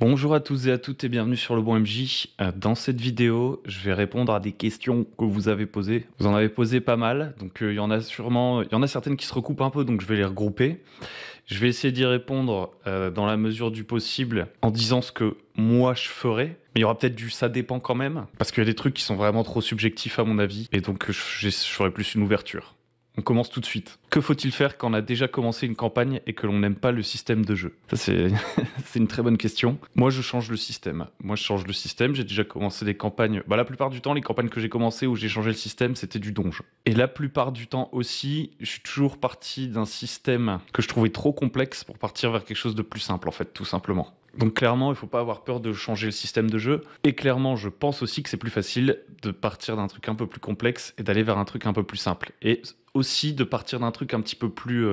Bonjour à tous et à toutes et bienvenue sur le Bon MJ. Dans cette vidéo, je vais répondre à des questions que vous avez posées. Vous en avez posé pas mal, donc il y en a certaines qui se recoupent un peu, donc je vais les regrouper. Je vais essayer d'y répondre dans la mesure du possible en disant ce que moi je ferais. Mais il y aura peut-être du ça dépend quand même, parce qu'il y a des trucs qui sont vraiment trop subjectifs à mon avis, et donc je ferai plus une ouverture. On commence tout de suite. Que faut-il faire quand on a déjà commencé une campagne et que l'on n'aime pas le système de jeu? Ça, c'est c'est une très bonne question. Moi, je change le système. J'ai déjà commencé des campagnes. La plupart du temps, les campagnes que j'ai commencées où j'ai changé le système, c'était du donjon. Et la plupart du temps aussi, je suis toujours parti d'un système que je trouvais trop complexe pour partir vers quelque chose de plus simple, en fait, tout simplement. Donc clairement, il ne faut pas avoir peur de changer le système de jeu. Et clairement, je pense aussi que c'est plus facile de partir d'un truc un peu plus complexe et d'aller vers un truc un peu plus simple. Et aussi de partir d'un truc un petit peu plus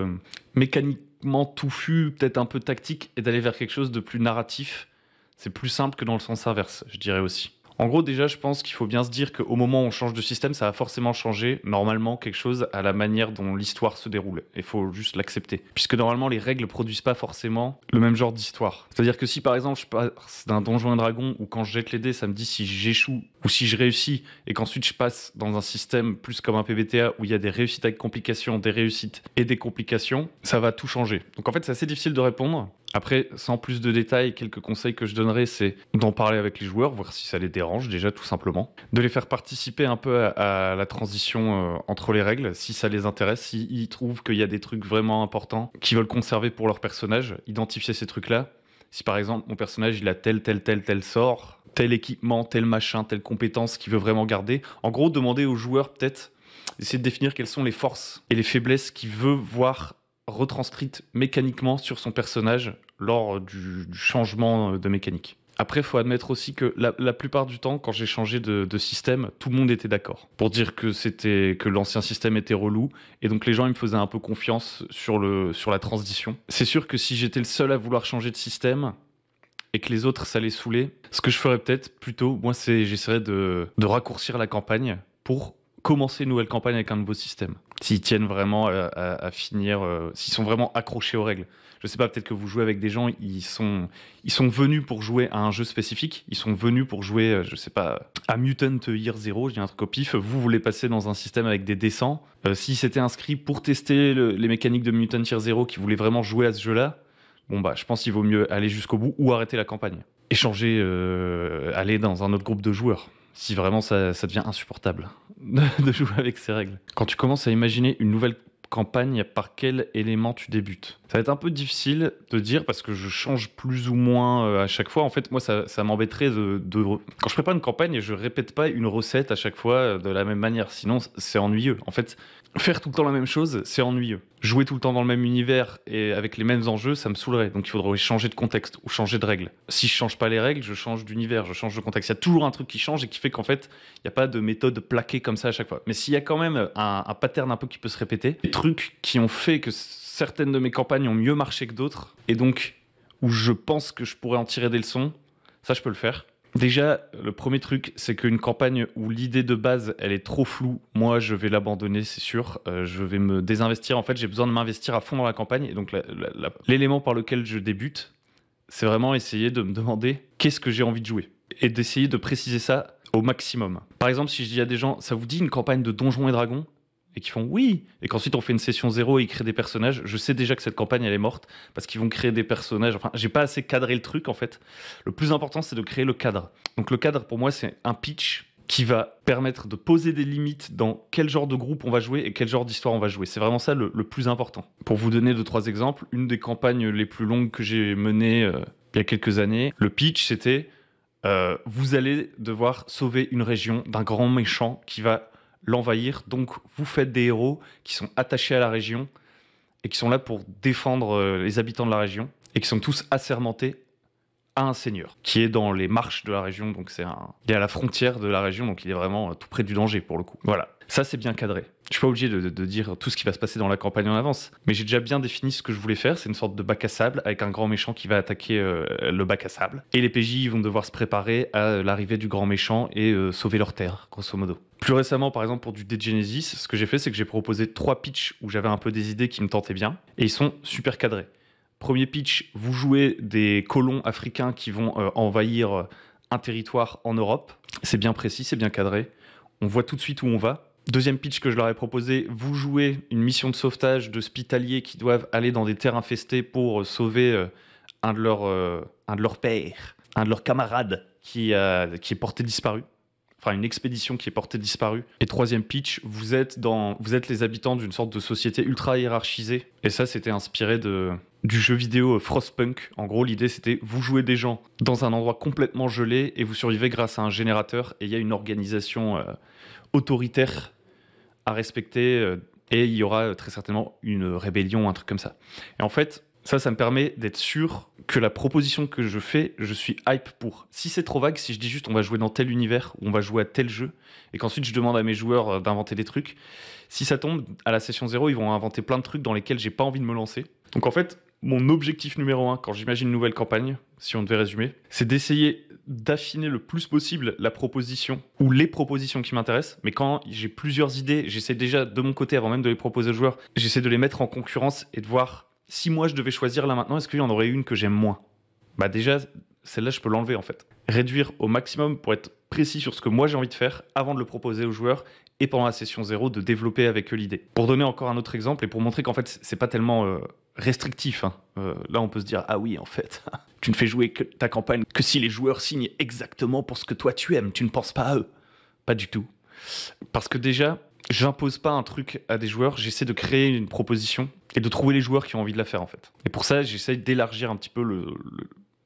mécaniquement touffu, peut-être un peu tactique, et d'aller vers quelque chose de plus narratif. C'est plus simple que dans le sens inverse, je dirais aussi. En gros, déjà, je pense qu'il faut bien se dire qu'au moment où on change de système, ça va forcément changer, normalement, quelque chose à la manière dont l'histoire se déroule. Il faut juste l'accepter. Puisque normalement, les règles produisent pas forcément le même genre d'histoire. C'est-à-dire que si, par exemple, je passe d'un donjon et dragon, où quand je jette les dés, ça me dit si j'échoue ou si je réussis, et qu'ensuite je passe dans un système plus comme un PBTA, où il y a des réussites avec complications, des réussites et des complications, ça va tout changer. Donc en fait, c'est assez difficile de répondre. Après, sans plus de détails, quelques conseils que je donnerais, c'est d'en parler avec les joueurs, voir si ça les dérange déjà tout simplement. De les faire participer un peu à la transition entre les règles, si ça les intéresse, s'ils trouvent qu'il y a des trucs vraiment importants qu'ils veulent conserver pour leur personnage, identifier ces trucs-là. Si par exemple mon personnage il a tel sort, tel équipement, tel machin, telle compétence qu'il veut vraiment garder, en gros demander aux joueurs peut-être, essayer de définir quelles sont les forces et les faiblesses qu'il veut voir retranscrite mécaniquement sur son personnage lors du changement de mécanique. Après, il faut admettre aussi que la plupart du temps, quand j'ai changé de système, tout le monde était d'accord pour dire que l'ancien système était relou, et donc les gens ils me faisaient un peu confiance sur la transition. C'est sûr que si j'étais le seul à vouloir changer de système et que les autres ça les saoulait, ce que je ferais peut-être plutôt, moi, c'est j'essaierais de raccourcir la campagne pour commencer une nouvelle campagne avec un nouveau système. S'ils tiennent vraiment à finir, s'ils sont vraiment accrochés aux règles. Je sais pas, peut-être que vous jouez avec des gens, ils sont venus pour jouer à un jeu spécifique, ils sont venus pour jouer, je sais pas, à Mutant Year Zero, je dis un truc au pif, vous voulez passer dans un système avec des dessins. S'ils s'étaient inscrits pour tester les mécaniques de Mutant Year Zero, qui voulaient vraiment jouer à ce jeu-là, je pense qu'il vaut mieux aller jusqu'au bout ou arrêter la campagne. Échanger, aller dans un autre groupe de joueurs. Si vraiment ça devient insupportable de jouer avec ces règles. Quand tu commences à imaginer une nouvelle campagne, par quel élément tu débutes? Ça va être un peu difficile de dire parce que je change plus ou moins à chaque fois. En fait, moi, ça m'embêterait Quand je prépare une campagne, je répète pas une recette à chaque fois de la même manière. Sinon, c'est ennuyeux. En fait, faire tout le temps la même chose, c'est ennuyeux. Jouer tout le temps dans le même univers et avec les mêmes enjeux, ça me saoulerait. Donc il faudrait changer de contexte ou changer de règles. Si je change pas les règles, je change d'univers, je change de contexte. Il y a toujours un truc qui change et qui fait qu'en fait, il n'y a pas de méthode plaquée comme ça à chaque fois. Mais s'il y a quand même un pattern un peu qui peut se répéter, des trucs qui ont fait que certaines de mes campagnes ont mieux marché que d'autres, et donc où je pense que je pourrais en tirer des leçons, ça je peux le faire. Déjà, le premier truc, c'est qu'une campagne où l'idée de base, elle est trop floue, moi, je vais l'abandonner, c'est sûr. Je vais me désinvestir. En fait, j'ai besoin de m'investir à fond dans la campagne. Et donc, l'élément par lequel je débute, c'est vraiment essayer de me demander qu'est-ce que j'ai envie de jouer. Et d'essayer de préciser ça au maximum. Par exemple, si je dis à des gens, ça vous dit une campagne de Donjons et Dragons ? Et qui font oui, et qu'ensuite on fait une session 0 et ils créent des personnages, je sais déjà que cette campagne elle est morte parce qu'ils vont créer des personnages. Enfin, j'ai pas assez cadré le truc en fait. Le plus important c'est de créer le cadre. Donc le cadre pour moi c'est un pitch qui va permettre de poser des limites dans quel genre de groupe on va jouer et quel genre d'histoire on va jouer. C'est vraiment ça le plus important. Pour vous donner 2-3 exemples, une des campagnes les plus longues que j'ai menées il y a quelques années, le pitch c'était vous allez devoir sauver une région d'un grand méchant qui va l'envahir, donc vous faites des héros qui sont attachés à la région et qui sont là pour défendre les habitants de la région et qui sont tous assermentés à un seigneur qui est dans les marches de la région, donc il est à la frontière de la région, donc il est vraiment tout près du danger pour le coup. Voilà, ça c'est bien cadré. Je suis pas obligé de dire tout ce qui va se passer dans la campagne en avance, mais j'ai déjà bien défini ce que je voulais faire. C'est une sorte de bac à sable avec un grand méchant qui va attaquer le bac à sable. Et les PJ vont devoir se préparer à l'arrivée du grand méchant et sauver leur terre, grosso modo. Plus récemment, par exemple, pour du Dead Genesis, ce que j'ai fait, c'est que j'ai proposé 3 pitchs où j'avais un peu des idées qui me tentaient bien, et ils sont super cadrés. Premier pitch, vous jouez des colons africains qui vont envahir un territoire en Europe. C'est bien précis, c'est bien cadré. On voit tout de suite où on va. Deuxième pitch que je leur ai proposé, vous jouez une mission de sauvetage d'hospitaliers qui doivent aller dans des terres infestées pour sauver un de leurs pères, un de leurs camarades qui est porté disparu. Enfin, une expédition qui est portée disparue. Et troisième pitch, vous êtes les habitants d'une sorte de société ultra hiérarchisée. Et ça, c'était inspiré du jeu vidéo Frostpunk. En gros, l'idée, c'était vous jouez des gens dans un endroit complètement gelé et vous survivez grâce à un générateur. Et il y a une organisation autoritaire à respecter. Et il y aura très certainement une rébellion, un truc comme ça. Et en fait, ça me permet d'être sûr que la proposition que je fais, je suis hype pour. Si c'est trop vague, si je dis juste on va jouer dans tel univers, ou on va jouer à tel jeu, et qu'ensuite je demande à mes joueurs d'inventer des trucs, si ça tombe, à la session 0, ils vont inventer plein de trucs dans lesquels j'ai pas envie de me lancer. Donc en fait, mon objectif numéro 1, quand j'imagine une nouvelle campagne, si on devait résumer, c'est d'essayer d'affiner le plus possible la proposition, ou les propositions qui m'intéressent, mais quand j'ai plusieurs idées, j'essaie déjà de mon côté, avant même de les proposer aux joueurs, j'essaie de les mettre en concurrence et de voir si moi je devais choisir là maintenant, est-ce qu'il y en aurait une que j'aime moins? Bah déjà, celle-là je peux l'enlever en fait. Réduire au maximum pour être précis sur ce que moi j'ai envie de faire avant de le proposer aux joueurs et pendant la session 0 de développer avec eux l'idée. Pour donner encore un autre exemple et pour montrer qu'en fait c'est pas tellement restrictif, hein. Là on peut se dire ah oui en fait, tu ne fais jouer que ta campagne que si les joueurs signent exactement pour ce que toi tu aimes, tu ne penses pas à eux. Pas du tout. Parce que déjà, j'impose pas un truc à des joueurs, j'essaie de créer une proposition et de trouver les joueurs qui ont envie de la faire en fait. Et pour ça, j'essaie d'élargir un petit peu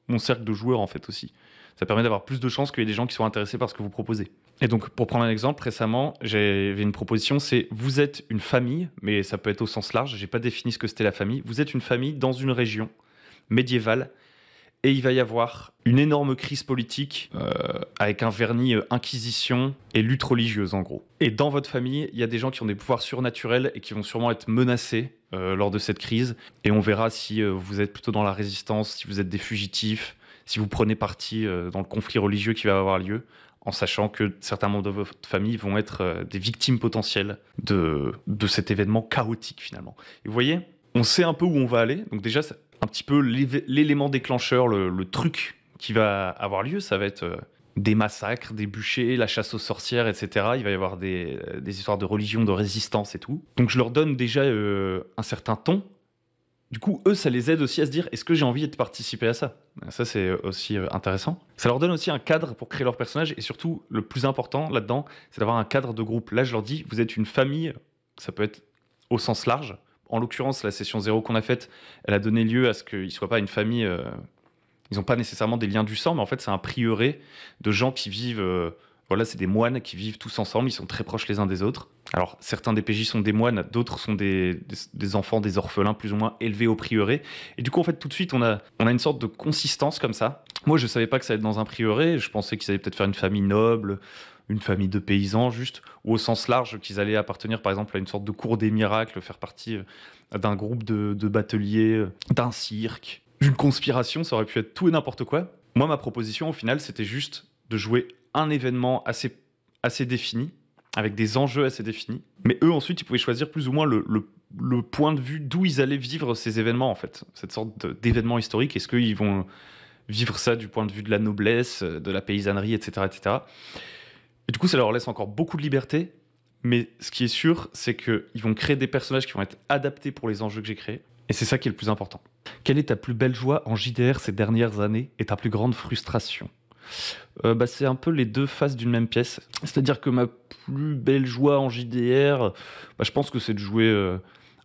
mon cercle de joueurs en fait aussi. Ça permet d'avoir plus de chances qu'il y ait des gens qui soient intéressés par ce que vous proposez. Et donc, pour prendre un exemple, récemment, j'avais une proposition, c'est vous êtes une famille, mais ça peut être au sens large, j'ai pas défini ce que c'était la famille. Vous êtes une famille dans une région médiévale et il va y avoir une énorme crise politique avec un vernis inquisition et lutte religieuse en gros. Et dans votre famille, il y a des gens qui ont des pouvoirs surnaturels et qui vont sûrement être menacés lors de cette crise. Et on verra si vous êtes plutôt dans la résistance, si vous êtes des fugitifs, si vous prenez parti dans le conflit religieux qui va avoir lieu, en sachant que certains membres de votre famille vont être des victimes potentielles de cet événement chaotique finalement. Et vous voyez, on sait un peu où on va aller, donc déjà un petit peu l'élément déclencheur, le truc qui va avoir lieu, ça va être des massacres, des bûchers, la chasse aux sorcières, etc. Il va y avoir des histoires de religion, de résistance et tout. Donc je leur donne déjà un certain ton. Du coup, eux, ça les aide aussi à se dire, est-ce que j'ai envie de participer à ça? Ça, c'est aussi intéressant. Ça leur donne aussi un cadre pour créer leur personnage. Et surtout, le plus important là-dedans, c'est d'avoir un cadre de groupe. Là, je leur dis, vous êtes une famille, ça peut être au sens large. En l'occurrence, la session 0 qu'on a faite, elle a donné lieu à ce qu'ils ne soient pas une famille... ils n'ont pas nécessairement des liens du sang, mais en fait, c'est un prieuré de gens qui vivent... voilà, c'est des moines qui vivent tous ensemble, ils sont très proches les uns des autres. Alors, certains des PJ sont des moines, d'autres sont des enfants, des orphelins plus ou moins élevés au prieuré. Et du coup, en fait, tout de suite, on a une sorte de consistance comme ça. Moi, je ne savais pas que ça allait être dans un prieuré, je pensais qu'ils allaient peut-être faire une famille noble, une famille de paysans juste, ou au sens large, qu'ils allaient appartenir par exemple à une sorte de cour des miracles, faire partie d'un groupe de bateliers, d'un cirque, d'une conspiration, ça aurait pu être tout et n'importe quoi. Moi, ma proposition, au final, c'était juste de jouer un événement assez défini, avec des enjeux assez définis. Mais eux, ensuite, ils pouvaient choisir plus ou moins le point de vue d'où ils allaient vivre ces événements, en fait. Cette sorte d'événement historique. Est-ce qu'ils vont vivre ça du point de vue de la noblesse, de la paysannerie, etc., etc. Et du coup, ça leur laisse encore beaucoup de liberté. Mais ce qui est sûr, c'est qu'ils vont créer des personnages qui vont être adaptés pour les enjeux que j'ai créés. Et c'est ça qui est le plus important. Quelle est ta plus belle joie en JDR ces dernières années et ta plus grande frustration ? C'est un peu les deux faces d'une même pièce. C'est-à-dire que ma plus belle joie en JDR, je pense que c'est de jouer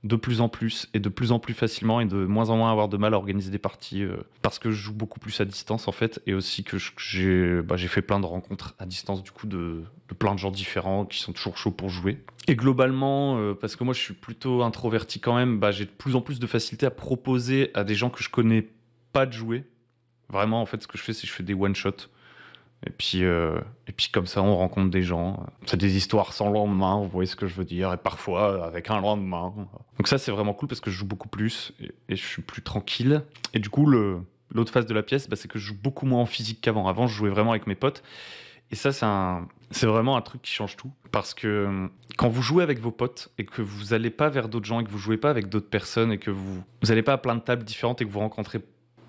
de plus en plus et de plus en plus facilement et de moins en moins avoir de mal à organiser des parties parce que je joue beaucoup plus à distance en fait et aussi que j'ai fait plein de rencontres à distance du coup de plein de gens différents qui sont toujours chauds pour jouer. Et globalement, parce que moi je suis plutôt introverti quand même, j'ai de plus en plus de facilité à proposer à des gens que je connais pas de jouer. Vraiment, en fait, ce que je fais, c'est que je fais des one-shots. Et puis comme ça, on rencontre des gens. C'est des histoires sans lendemain, vous voyez ce que je veux dire. Et parfois, avec un lendemain. Donc ça, c'est vraiment cool parce que je joue beaucoup plus et je suis plus tranquille. Et du coup, l'autre face de la pièce, c'est que je joue beaucoup moins en physique qu'avant. Avant, je jouais vraiment avec mes potes. Et ça, c'est vraiment un truc qui change tout. Parce que quand vous jouez avec vos potes et que vous n'allez pas vers d'autres gens et que vous jouez pas avec d'autres personnes et que vous n'allez pas à plein de tables différentes et que vous rencontrez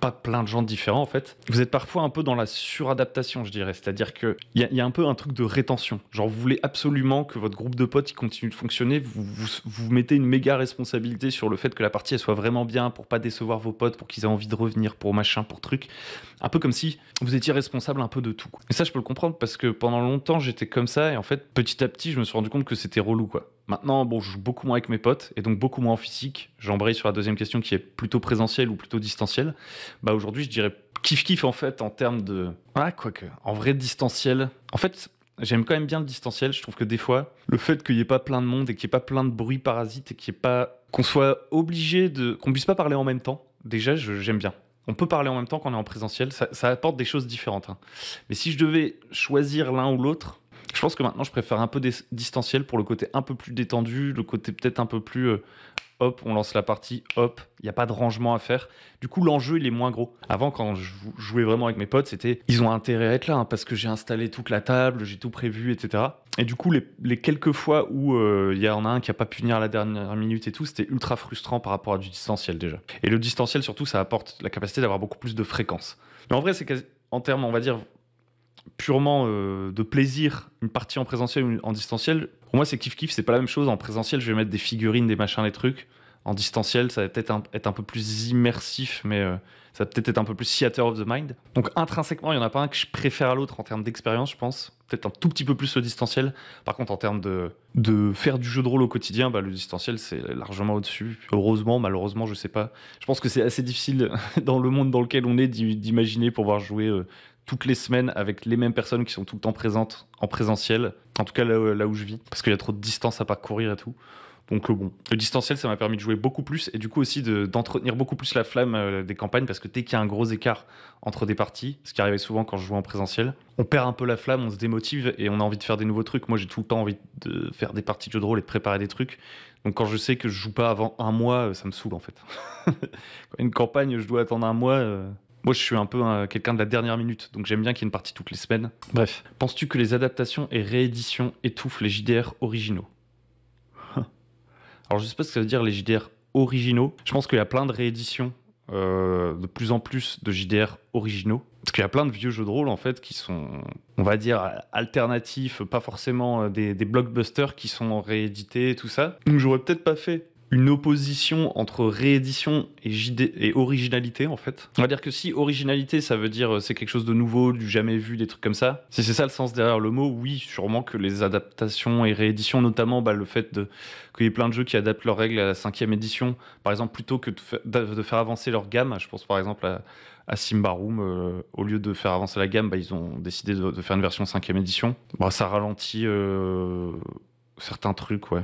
pas plein de gens différents en fait, vous êtes parfois un peu dans la suradaptation, je dirais. C'est-à-dire qu'il y a un peu un truc de rétention. Genre vous voulez absolument que votre groupe de potes il continue de fonctionner, vous mettez une méga responsabilité sur le fait que la partie elle soit vraiment bien pour pas décevoir vos potes, pour qu'ils aient envie de revenir, pour machin, pour truc. Un peu comme si vous étiez responsable un peu de tout. Et ça je peux le comprendre parce que pendant longtemps j'étais comme ça et en fait petit à petit je me suis rendu compte que c'était relou quoi. Maintenant, bon, je joue beaucoup moins avec mes potes et donc beaucoup moins en physique. J'embraye sur la deuxième question qui est plutôt présentielle ou plutôt distancielle. Bah aujourd'hui, je dirais kiff-kiff en fait en termes de... Ah, quoique, en vrai distanciel. En fait, j'aime quand même bien le distanciel. Je trouve que des fois, le fait qu'il n'y ait pas plein de monde et qu'il n'y ait pas plein de bruit parasite et qu'il n'y ait pas... qu'on soit obligé de... qu'on puisse pas parler en même temps, déjà, j'aime bien. On peut parler en même temps quand on est en présentiel. Ça apporte des choses différentes. Hein. Mais si je devais choisir l'un ou l'autre, je pense que maintenant, je préfère un peu distanciel pour le côté un peu plus détendu, le côté peut-être un peu plus hop, on lance la partie, hop, il n'y a pas de rangement à faire. Du coup, l'enjeu, il est moins gros. Avant, quand je jouais vraiment avec mes potes, c'était ils ont intérêt à être là, hein, parce que j'ai installé toute la table, j'ai tout prévu, etc. Et du coup, les quelques fois où il y en a un qui n'a pas pu venir à la dernière minute et tout, c'était ultra frustrant par rapport à du distanciel déjà. Et le distanciel, surtout, ça apporte la capacité d'avoir beaucoup plus de fréquences. Mais en vrai, c'est en termes, on va dire, purement de plaisir, une partie en présentiel ou en distanciel, pour moi c'est kiff-kiff, c'est pas la même chose. En présentiel, je vais mettre des figurines, des machins, des trucs. En distanciel, ça va peut-être être un peu plus immersif, mais ça va peut-être être un peu plus theater of the mind. Donc intrinsèquement, il n'y en a pas un que je préfère à l'autre en termes d'expérience, je pense. Peut-être un tout petit peu plus le distanciel. Par contre, en termes de faire du jeu de rôle au quotidien, bah, le distanciel, c'est largement au-dessus. Heureusement, malheureusement, je sais pas. Je pense que c'est assez difficile dans le monde dans lequel on est d'imaginer pouvoir jouer toutes les semaines avec les mêmes personnes qui sont tout le temps présentes en présentiel. En tout cas, là où je vis. Parce qu'il y a trop de distance à parcourir et tout. Donc bon, le distanciel, ça m'a permis de jouer beaucoup plus et du coup aussi d'entretenir beaucoup plus la flamme des campagnes parce que dès qu'il y a un gros écart entre des parties, ce qui arrivait souvent quand je jouais en présentiel, on perd un peu la flamme, on se démotive et on a envie de faire des nouveaux trucs. Moi, j'ai tout le temps envie de faire des parties de jeux de rôle et de préparer des trucs. Donc quand je sais que je joue pas avant un mois, ça me saoule en fait. Quand une campagne, je dois attendre un mois. Moi, je suis un peu quelqu'un de la dernière minute, donc j'aime bien qu'il y ait une partie toutes les semaines. Bref, penses-tu que les adaptations et rééditions étouffent les JDR originaux? Alors, je sais pas ce que ça veut dire les JDR originaux. Je pense qu'il y a plein de rééditions, de plus en plus de JDR originaux. Parce qu'il y a plein de vieux jeux de rôle, en fait, qui sont, on va dire, alternatifs, pas forcément des blockbusters qui sont réédités et tout ça. Donc, j'aurais peut-être pas fait une opposition entre réédition et originalité, en fait. On va dire que si originalité, ça veut dire c'est quelque chose de nouveau, du jamais vu, des trucs comme ça. Si c'est ça le sens derrière le mot, oui, sûrement que les adaptations et rééditions, notamment le fait qu'il y ait plein de jeux qui adaptent leurs règles à la 5e édition, par exemple, plutôt que de faire avancer leur gamme, je pense par exemple à Symbaroum, au lieu de faire avancer la gamme, ils ont décidé de faire une version 5e édition. Ça ralentit certains trucs, ouais.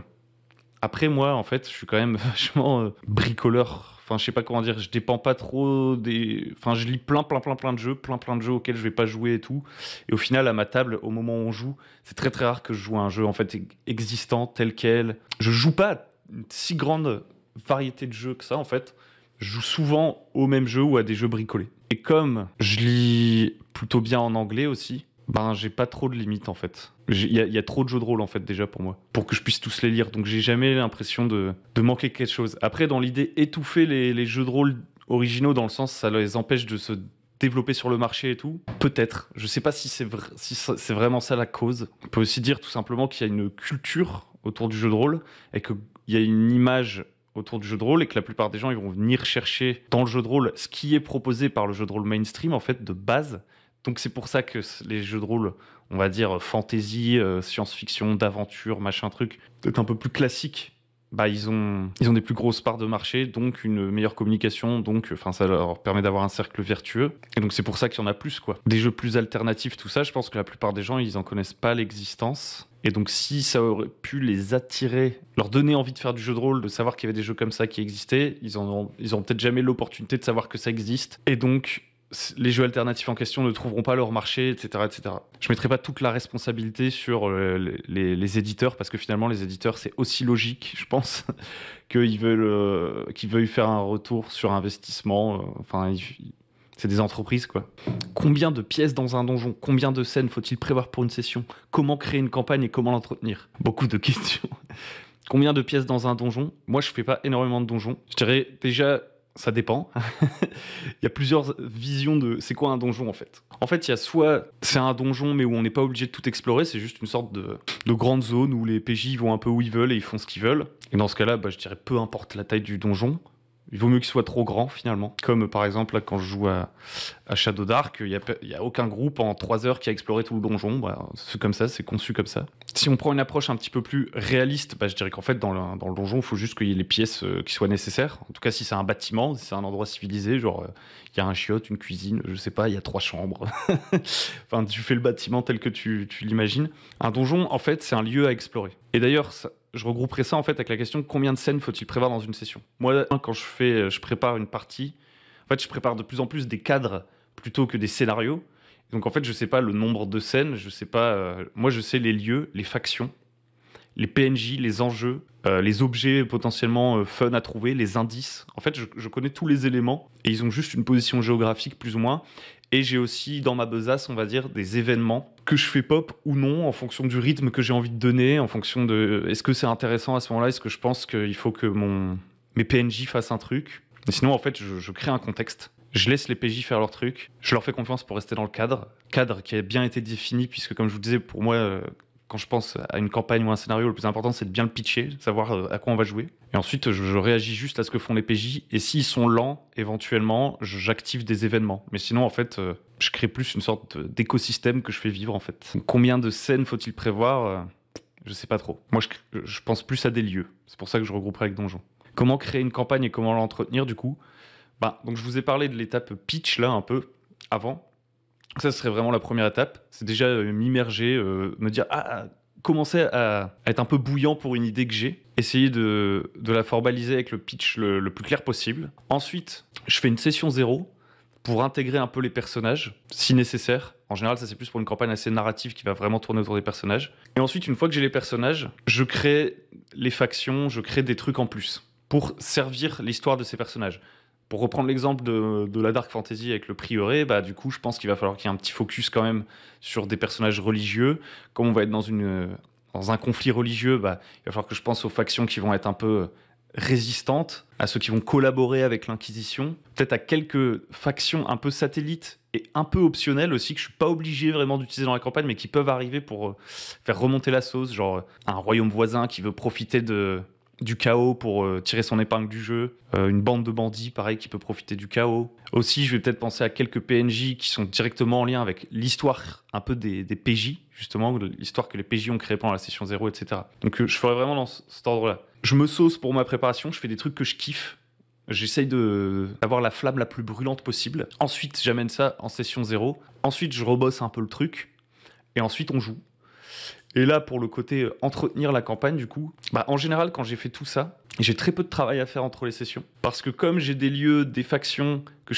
Après, moi, en fait, je suis quand même vachement bricoleur. Enfin, je sais pas comment dire, je dépends pas trop des... Enfin, je lis plein de jeux, plein de jeux auxquels je vais pas jouer et tout. Et au final, à ma table, au moment où on joue, c'est très très rare que je joue à un jeu, en fait, existant, tel quel. Je joue pas à une si grande variété de jeux que ça, en fait. Je joue souvent au même jeu ou à des jeux bricolés. Et comme je lis plutôt bien en anglais aussi, j'ai pas trop de limites en fait. Il y a trop de jeux de rôle en fait déjà pour moi, pour que je puisse tous les lire. Donc j'ai jamais l'impression de manquer quelque chose. Après, dans l'idée, étouffer les jeux de rôle originaux dans le sens ça les empêche de se développer sur le marché et tout. Peut-être. Je sais pas si c'est vraiment ça la cause. On peut aussi dire tout simplement qu'il y a une culture autour du jeu de rôle et qu'il y a une image autour du jeu de rôle et que la plupart des gens ils vont venir chercher dans le jeu de rôle ce qui est proposé par le jeu de rôle mainstream en fait de base. Donc c'est pour ça que les jeux de rôle, on va dire fantasy, science-fiction, d'aventure, machin truc, peut-être un peu plus classiques, ils ont des plus grosses parts de marché, donc une meilleure communication, donc ça leur permet d'avoir un cercle vertueux. Et donc c'est pour ça qu'il y en a plus, quoi. Des jeux plus alternatifs, tout ça, je pense que la plupart des gens, ils en connaissent pas l'existence. Et donc si ça aurait pu les attirer, leur donner envie de faire du jeu de rôle, de savoir qu'il y avait des jeux comme ça qui existaient, ils ont peut-être jamais l'opportunité de savoir que ça existe. Et donc les jeux alternatifs en question ne trouveront pas leur marché, etc., etc. Je ne mettrai pas toute la responsabilité sur les éditeurs, parce que finalement, les éditeurs, c'est aussi logique, je pense, qu'ils veuillent faire un retour sur investissement. C'est des entreprises, quoi. Combien de pièces dans un donjon? Combien de scènes faut-il prévoir pour une session? Comment créer une campagne et comment l'entretenir? Beaucoup de questions. Combien de pièces dans un donjon? Moi, je fais pas énormément de donjons. Je dirais déjà, ça dépend. Il y a plusieurs visions de c'est quoi un donjon en fait. En fait, il y a soit c'est un donjon mais où on n'est pas obligé de tout explorer, c'est juste une sorte de grande zone où les PJ vont un peu où ils veulent et ils font ce qu'ils veulent. Et dans ce cas-là, bah, je dirais peu importe la taille du donjon. Il vaut mieux qu'il soit trop grand finalement. Comme par exemple là, quand je joue à Shadow Dark, il y a aucun groupe en 3 heures qui a exploré tout le donjon. Bah, c'est comme ça, c'est conçu comme ça. Si on prend une approche un petit peu plus réaliste, bah, je dirais qu'en fait dans le donjon, il faut juste qu'il y ait les pièces qui soient nécessaires. En tout cas, si c'est un bâtiment, si c'est un endroit civilisé, genre il y a un chiotte, une cuisine, je sais pas, il y a 3 chambres. Enfin, tu fais le bâtiment tel que tu l'imagines. Un donjon, en fait, c'est un lieu à explorer. Et d'ailleurs, je regrouperai ça en fait avec la question combien de scènes faut-il prévoir dans une session. Moi, quand je prépare une partie, en fait, je prépare de plus en plus des cadres plutôt que des scénarios. Donc en fait, je sais pas le nombre de scènes, je sais pas. Moi, je sais les lieux, les factions, les PNJ, les enjeux, les objets potentiellement fun à trouver, les indices. En fait, je connais tous les éléments et ils ont juste une position géographique plus ou moins. Et j'ai aussi dans ma besace, on va dire, des événements que je fais pop ou non en fonction du rythme que j'ai envie de donner, en fonction de est-ce que c'est intéressant à ce moment-là, est-ce que je pense qu'il faut que mes PNJ fassent un truc. Mais sinon, en fait, je crée un contexte. Je laisse les PJ faire leur truc. Je leur fais confiance pour rester dans le cadre. Cadre qui a bien été défini, puisque comme je vous disais, pour moi, quand je pense à une campagne ou un scénario, le plus important, c'est de bien le pitcher, savoir à quoi on va jouer. Et ensuite, je réagis juste à ce que font les PJ. Et s'ils sont lents, éventuellement, j'active des événements. Mais sinon, en fait, je crée plus une sorte d'écosystème que je fais vivre, en fait. Donc, combien de scènes faut-il prévoir? Je sais pas trop. Moi, je pense plus à des lieux. C'est pour ça que je regrouperai avec Donjon. Comment créer une campagne et comment l'entretenir, du coup? Donc je vous ai parlé de l'étape pitch, là, un peu, avant. Ça serait vraiment la première étape. C'est déjà m'immerger, me dire, commencer à être un peu bouillant pour une idée que j'ai. Essayer de la formaliser avec le pitch le plus clair possible. Ensuite, je fais une session 0 pour intégrer un peu les personnages, si nécessaire. En général, ça c'est plus pour une campagne assez narrative qui va vraiment tourner autour des personnages. Et ensuite, une fois que j'ai les personnages, je crée les factions, je crée des trucs en plus pour servir l'histoire de ces personnages. Pour reprendre l'exemple de la Dark Fantasy avec le prieuré, bah, du coup, je pense qu'il va falloir qu'il y ait un petit focus quand même sur des personnages religieux. Comme on va être dans un conflit religieux, bah, il va falloir que je pense aux factions qui vont être un peu résistantes, à ceux qui vont collaborer avec l'Inquisition, peut-être à quelques factions un peu satellites et un peu optionnelles aussi, que je suis pas obligé vraiment d'utiliser dans la campagne, mais qui peuvent arriver pour faire remonter la sauce, genre un royaume voisin qui veut profiter du chaos pour tirer son épingle du jeu. Une bande de bandits, pareil, qui peut profiter du chaos. Aussi, je vais peut-être penser à quelques PNJ qui sont directement en lien avec l'histoire un peu des PJ, justement, l'histoire que les PJ ont créée pendant la session 0, etc. Donc je ferai vraiment dans cet ordre-là. Je me sauce pour ma préparation, je fais des trucs que je kiffe. J'essaye d'avoir la flamme la plus brûlante possible. Ensuite, j'amène ça en session 0. Ensuite, je rebosse un peu le truc. Et ensuite, on joue. Et là, pour le côté entretenir la campagne, du coup, en général, quand j'ai fait tout ça, j'ai très peu de travail à faire entre les sessions. Parce que comme j'ai des lieux, des factions, que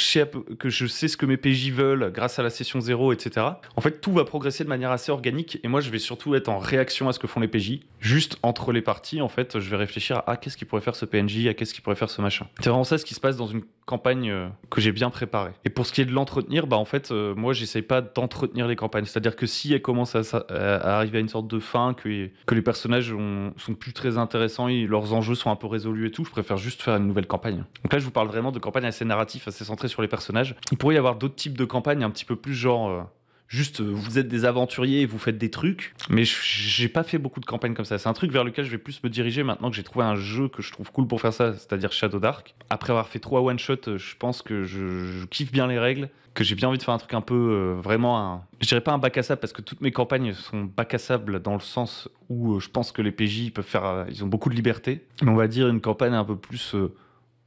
je sais ce que mes PJ veulent grâce à la session 0, etc., en fait, tout va progresser de manière assez organique. Et moi, je vais surtout être en réaction à ce que font les PJ. Juste entre les parties, en fait, je vais réfléchir à qu'est-ce qu'il pourrait faire ce PNJ, qu'est-ce qu'il pourrait faire ce machin. C'est vraiment ça ce qui se passe dans une campagne que j'ai bien préparée. Et pour ce qui est de l'entretenir, en fait, moi, j'essaye pas d'entretenir les campagnes. C'est-à-dire que si elles commencent à arriver à une sorte de fin, que les personnages sont plus très intéressants et leurs enjeux sont un peu résolus et tout, je préfère juste faire une nouvelle campagne. Donc là, je vous parle vraiment de campagnes assez narratives, assez centrées sur les personnages. Il pourrait y avoir d'autres types de campagnes un petit peu plus genre... juste, vous êtes des aventuriers et vous faites des trucs. Mais j'ai pas fait beaucoup de campagnes comme ça. C'est un truc vers lequel je vais plus me diriger maintenant que j'ai trouvé un jeu que je trouve cool pour faire ça, c'est-à-dire Shadow Dark. Après avoir fait 3 one-shots, je pense que je kiffe bien les règles, que j'ai bien envie de faire un truc un peu vraiment je dirais pas un bac à sable parce que toutes mes campagnes sont bac à sable dans le sens où je pense que les PJ peuvent faire, ils ont beaucoup de liberté. Mais on va dire une campagne un peu plus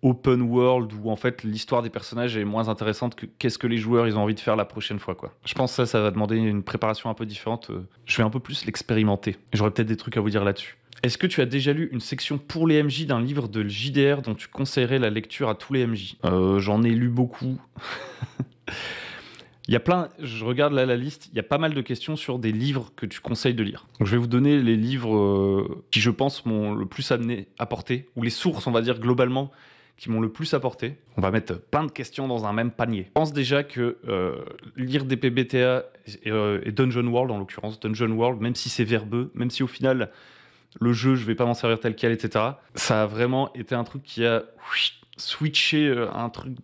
open world où en fait l'histoire des personnages est moins intéressante que qu'est-ce que les joueurs ils ont envie de faire la prochaine fois, quoi. Je pense que ça va demander une préparation un peu différente. Je vais un peu plus l'expérimenter. J'aurais peut-être des trucs à vous dire là-dessus. Est-ce que tu as déjà lu une section pour les MJ d'un livre de JDR dont tu conseillerais la lecture à tous les MJ? J'en ai lu beaucoup. Il y a plein, je regarde là la liste, il y a pas mal de questions sur des livres que tu conseilles de lire. Donc je vais vous donner les livres qui je pense m'ont le plus apporté, ou les sources on va dire globalement qui m'ont le plus apporté. On va mettre plein de questions dans un même panier. Je pense déjà que lire des PBTA et Dungeon World, en l'occurrence, Dungeon World, même si c'est verbeux, même si au final, le jeu, je vais pas m'en servir tel quel, etc., ça a vraiment été un truc qui a switché un truc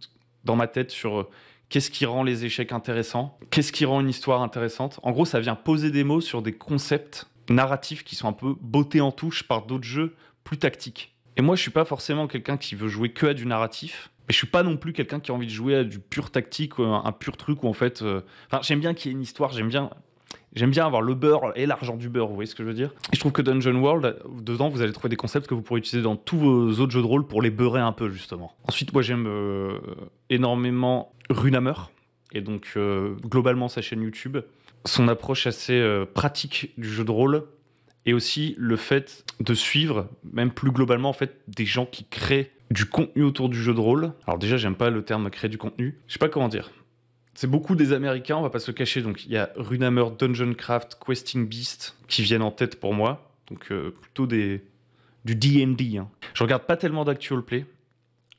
dans ma tête sur qu'est-ce qui rend les échecs intéressants, qu'est-ce qui rend une histoire intéressante. En gros, ça vient poser des mots sur des concepts narratifs qui sont un peu bottés en touche par d'autres jeux plus tactiques. Et moi, je suis pas forcément quelqu'un qui veut jouer que à du narratif, mais je suis pas non plus quelqu'un qui a envie de jouer à du pur tactique, un pur truc où en fait... Enfin, j'aime bien qu'il y ait une histoire, j'aime bien avoir le beurre et l'argent du beurre, vous voyez ce que je veux dire? Et je trouve que Dungeon World, dedans, vous allez trouver des concepts que vous pourrez utiliser dans tous vos autres jeux de rôle pour les beurrer un peu, justement. Ensuite, moi, j'aime énormément Runehammer, et donc globalement sa chaîne YouTube, son approche assez pratique du jeu de rôle, et aussi le fait de suivre, même plus globalement, en fait, des gens qui créent du contenu autour du jeu de rôle. Alors déjà, j'aime pas le terme créer du contenu. Je sais pas comment dire. C'est beaucoup des Américains, on va pas se le cacher. Donc il y a Runehammer, Dungeon Craft, Questing Beast qui viennent en tête pour moi. Donc plutôt du D&D. Hein. Je regarde pas tellement d'actual play.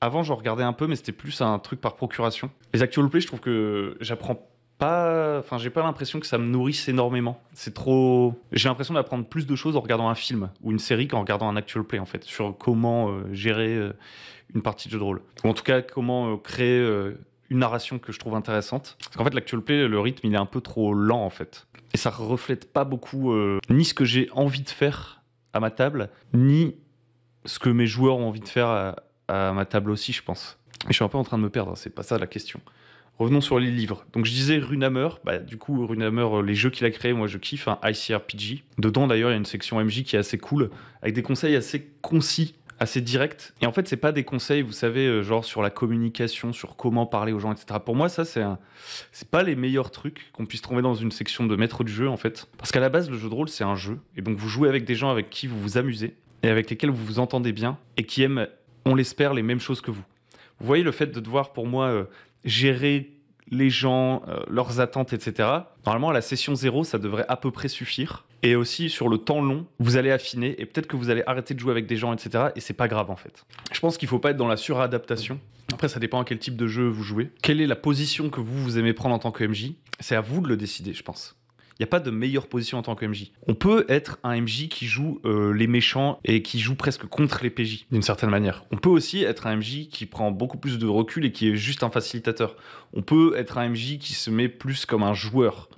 Avant, j'en regardais un peu, mais c'était plus un truc par procuration. Les actual play, je trouve que j'apprends pas... Enfin, j'ai pas l'impression que ça me nourrisse énormément. C'est trop... J'ai l'impression d'apprendre plus de choses en regardant un film ou une série qu'en regardant un actual play, en fait, sur comment gérer une partie de jeu de rôle. Ou en tout cas, comment créer une narration que je trouve intéressante. Parce qu'en fait, l'actual play, le rythme, il est un peu trop lent, en fait. Et ça reflète pas beaucoup ni ce que j'ai envie de faire à ma table, ni ce que mes joueurs ont envie de faire à ma table aussi, je pense. Et je suis un peu en train de me perdre, c'est pas ça la question. Revenons sur les livres. Donc je disais Runehammer, du coup Runehammer, les jeux qu'il a créés, moi je kiffe, un ICRPG. Dedans d'ailleurs il y a une section MJ qui est assez cool, avec des conseils assez concis, assez directs. Et en fait c'est pas des conseils, vous savez, genre sur la communication, sur comment parler aux gens, etc. Pour moi ça c'est pas les meilleurs trucs qu'on puisse trouver dans une section de maître du jeu en fait. Parce qu'à la base le jeu de rôle c'est un jeu, et donc vous jouez avec des gens avec qui vous vous amusez, et avec lesquels vous vous entendez bien, et qui aiment, on l'espère, les mêmes choses que vous. Vous voyez le fait de devoir pour moi... gérer les gens, leurs attentes, etc. Normalement, à la session 0, ça devrait à peu près suffire. Et aussi, sur le temps long, vous allez affiner et peut-être que vous allez arrêter de jouer avec des gens, etc. Et c'est pas grave, en fait. Je pense qu'il faut pas être dans la suradaptation. Après, ça dépend à quel type de jeu vous jouez. Quelle est la position que vous aimez prendre en tant que MJ? C'est à vous de le décider, je pense. Il n'y a pas de meilleure position en tant que MJ. On peut être un MJ qui joue les méchants et qui joue presque contre les PJ, d'une certaine manière. On peut aussi être un MJ qui prend beaucoup plus de recul et qui est juste un facilitateur. On peut être un MJ qui se met plus comme un joueur.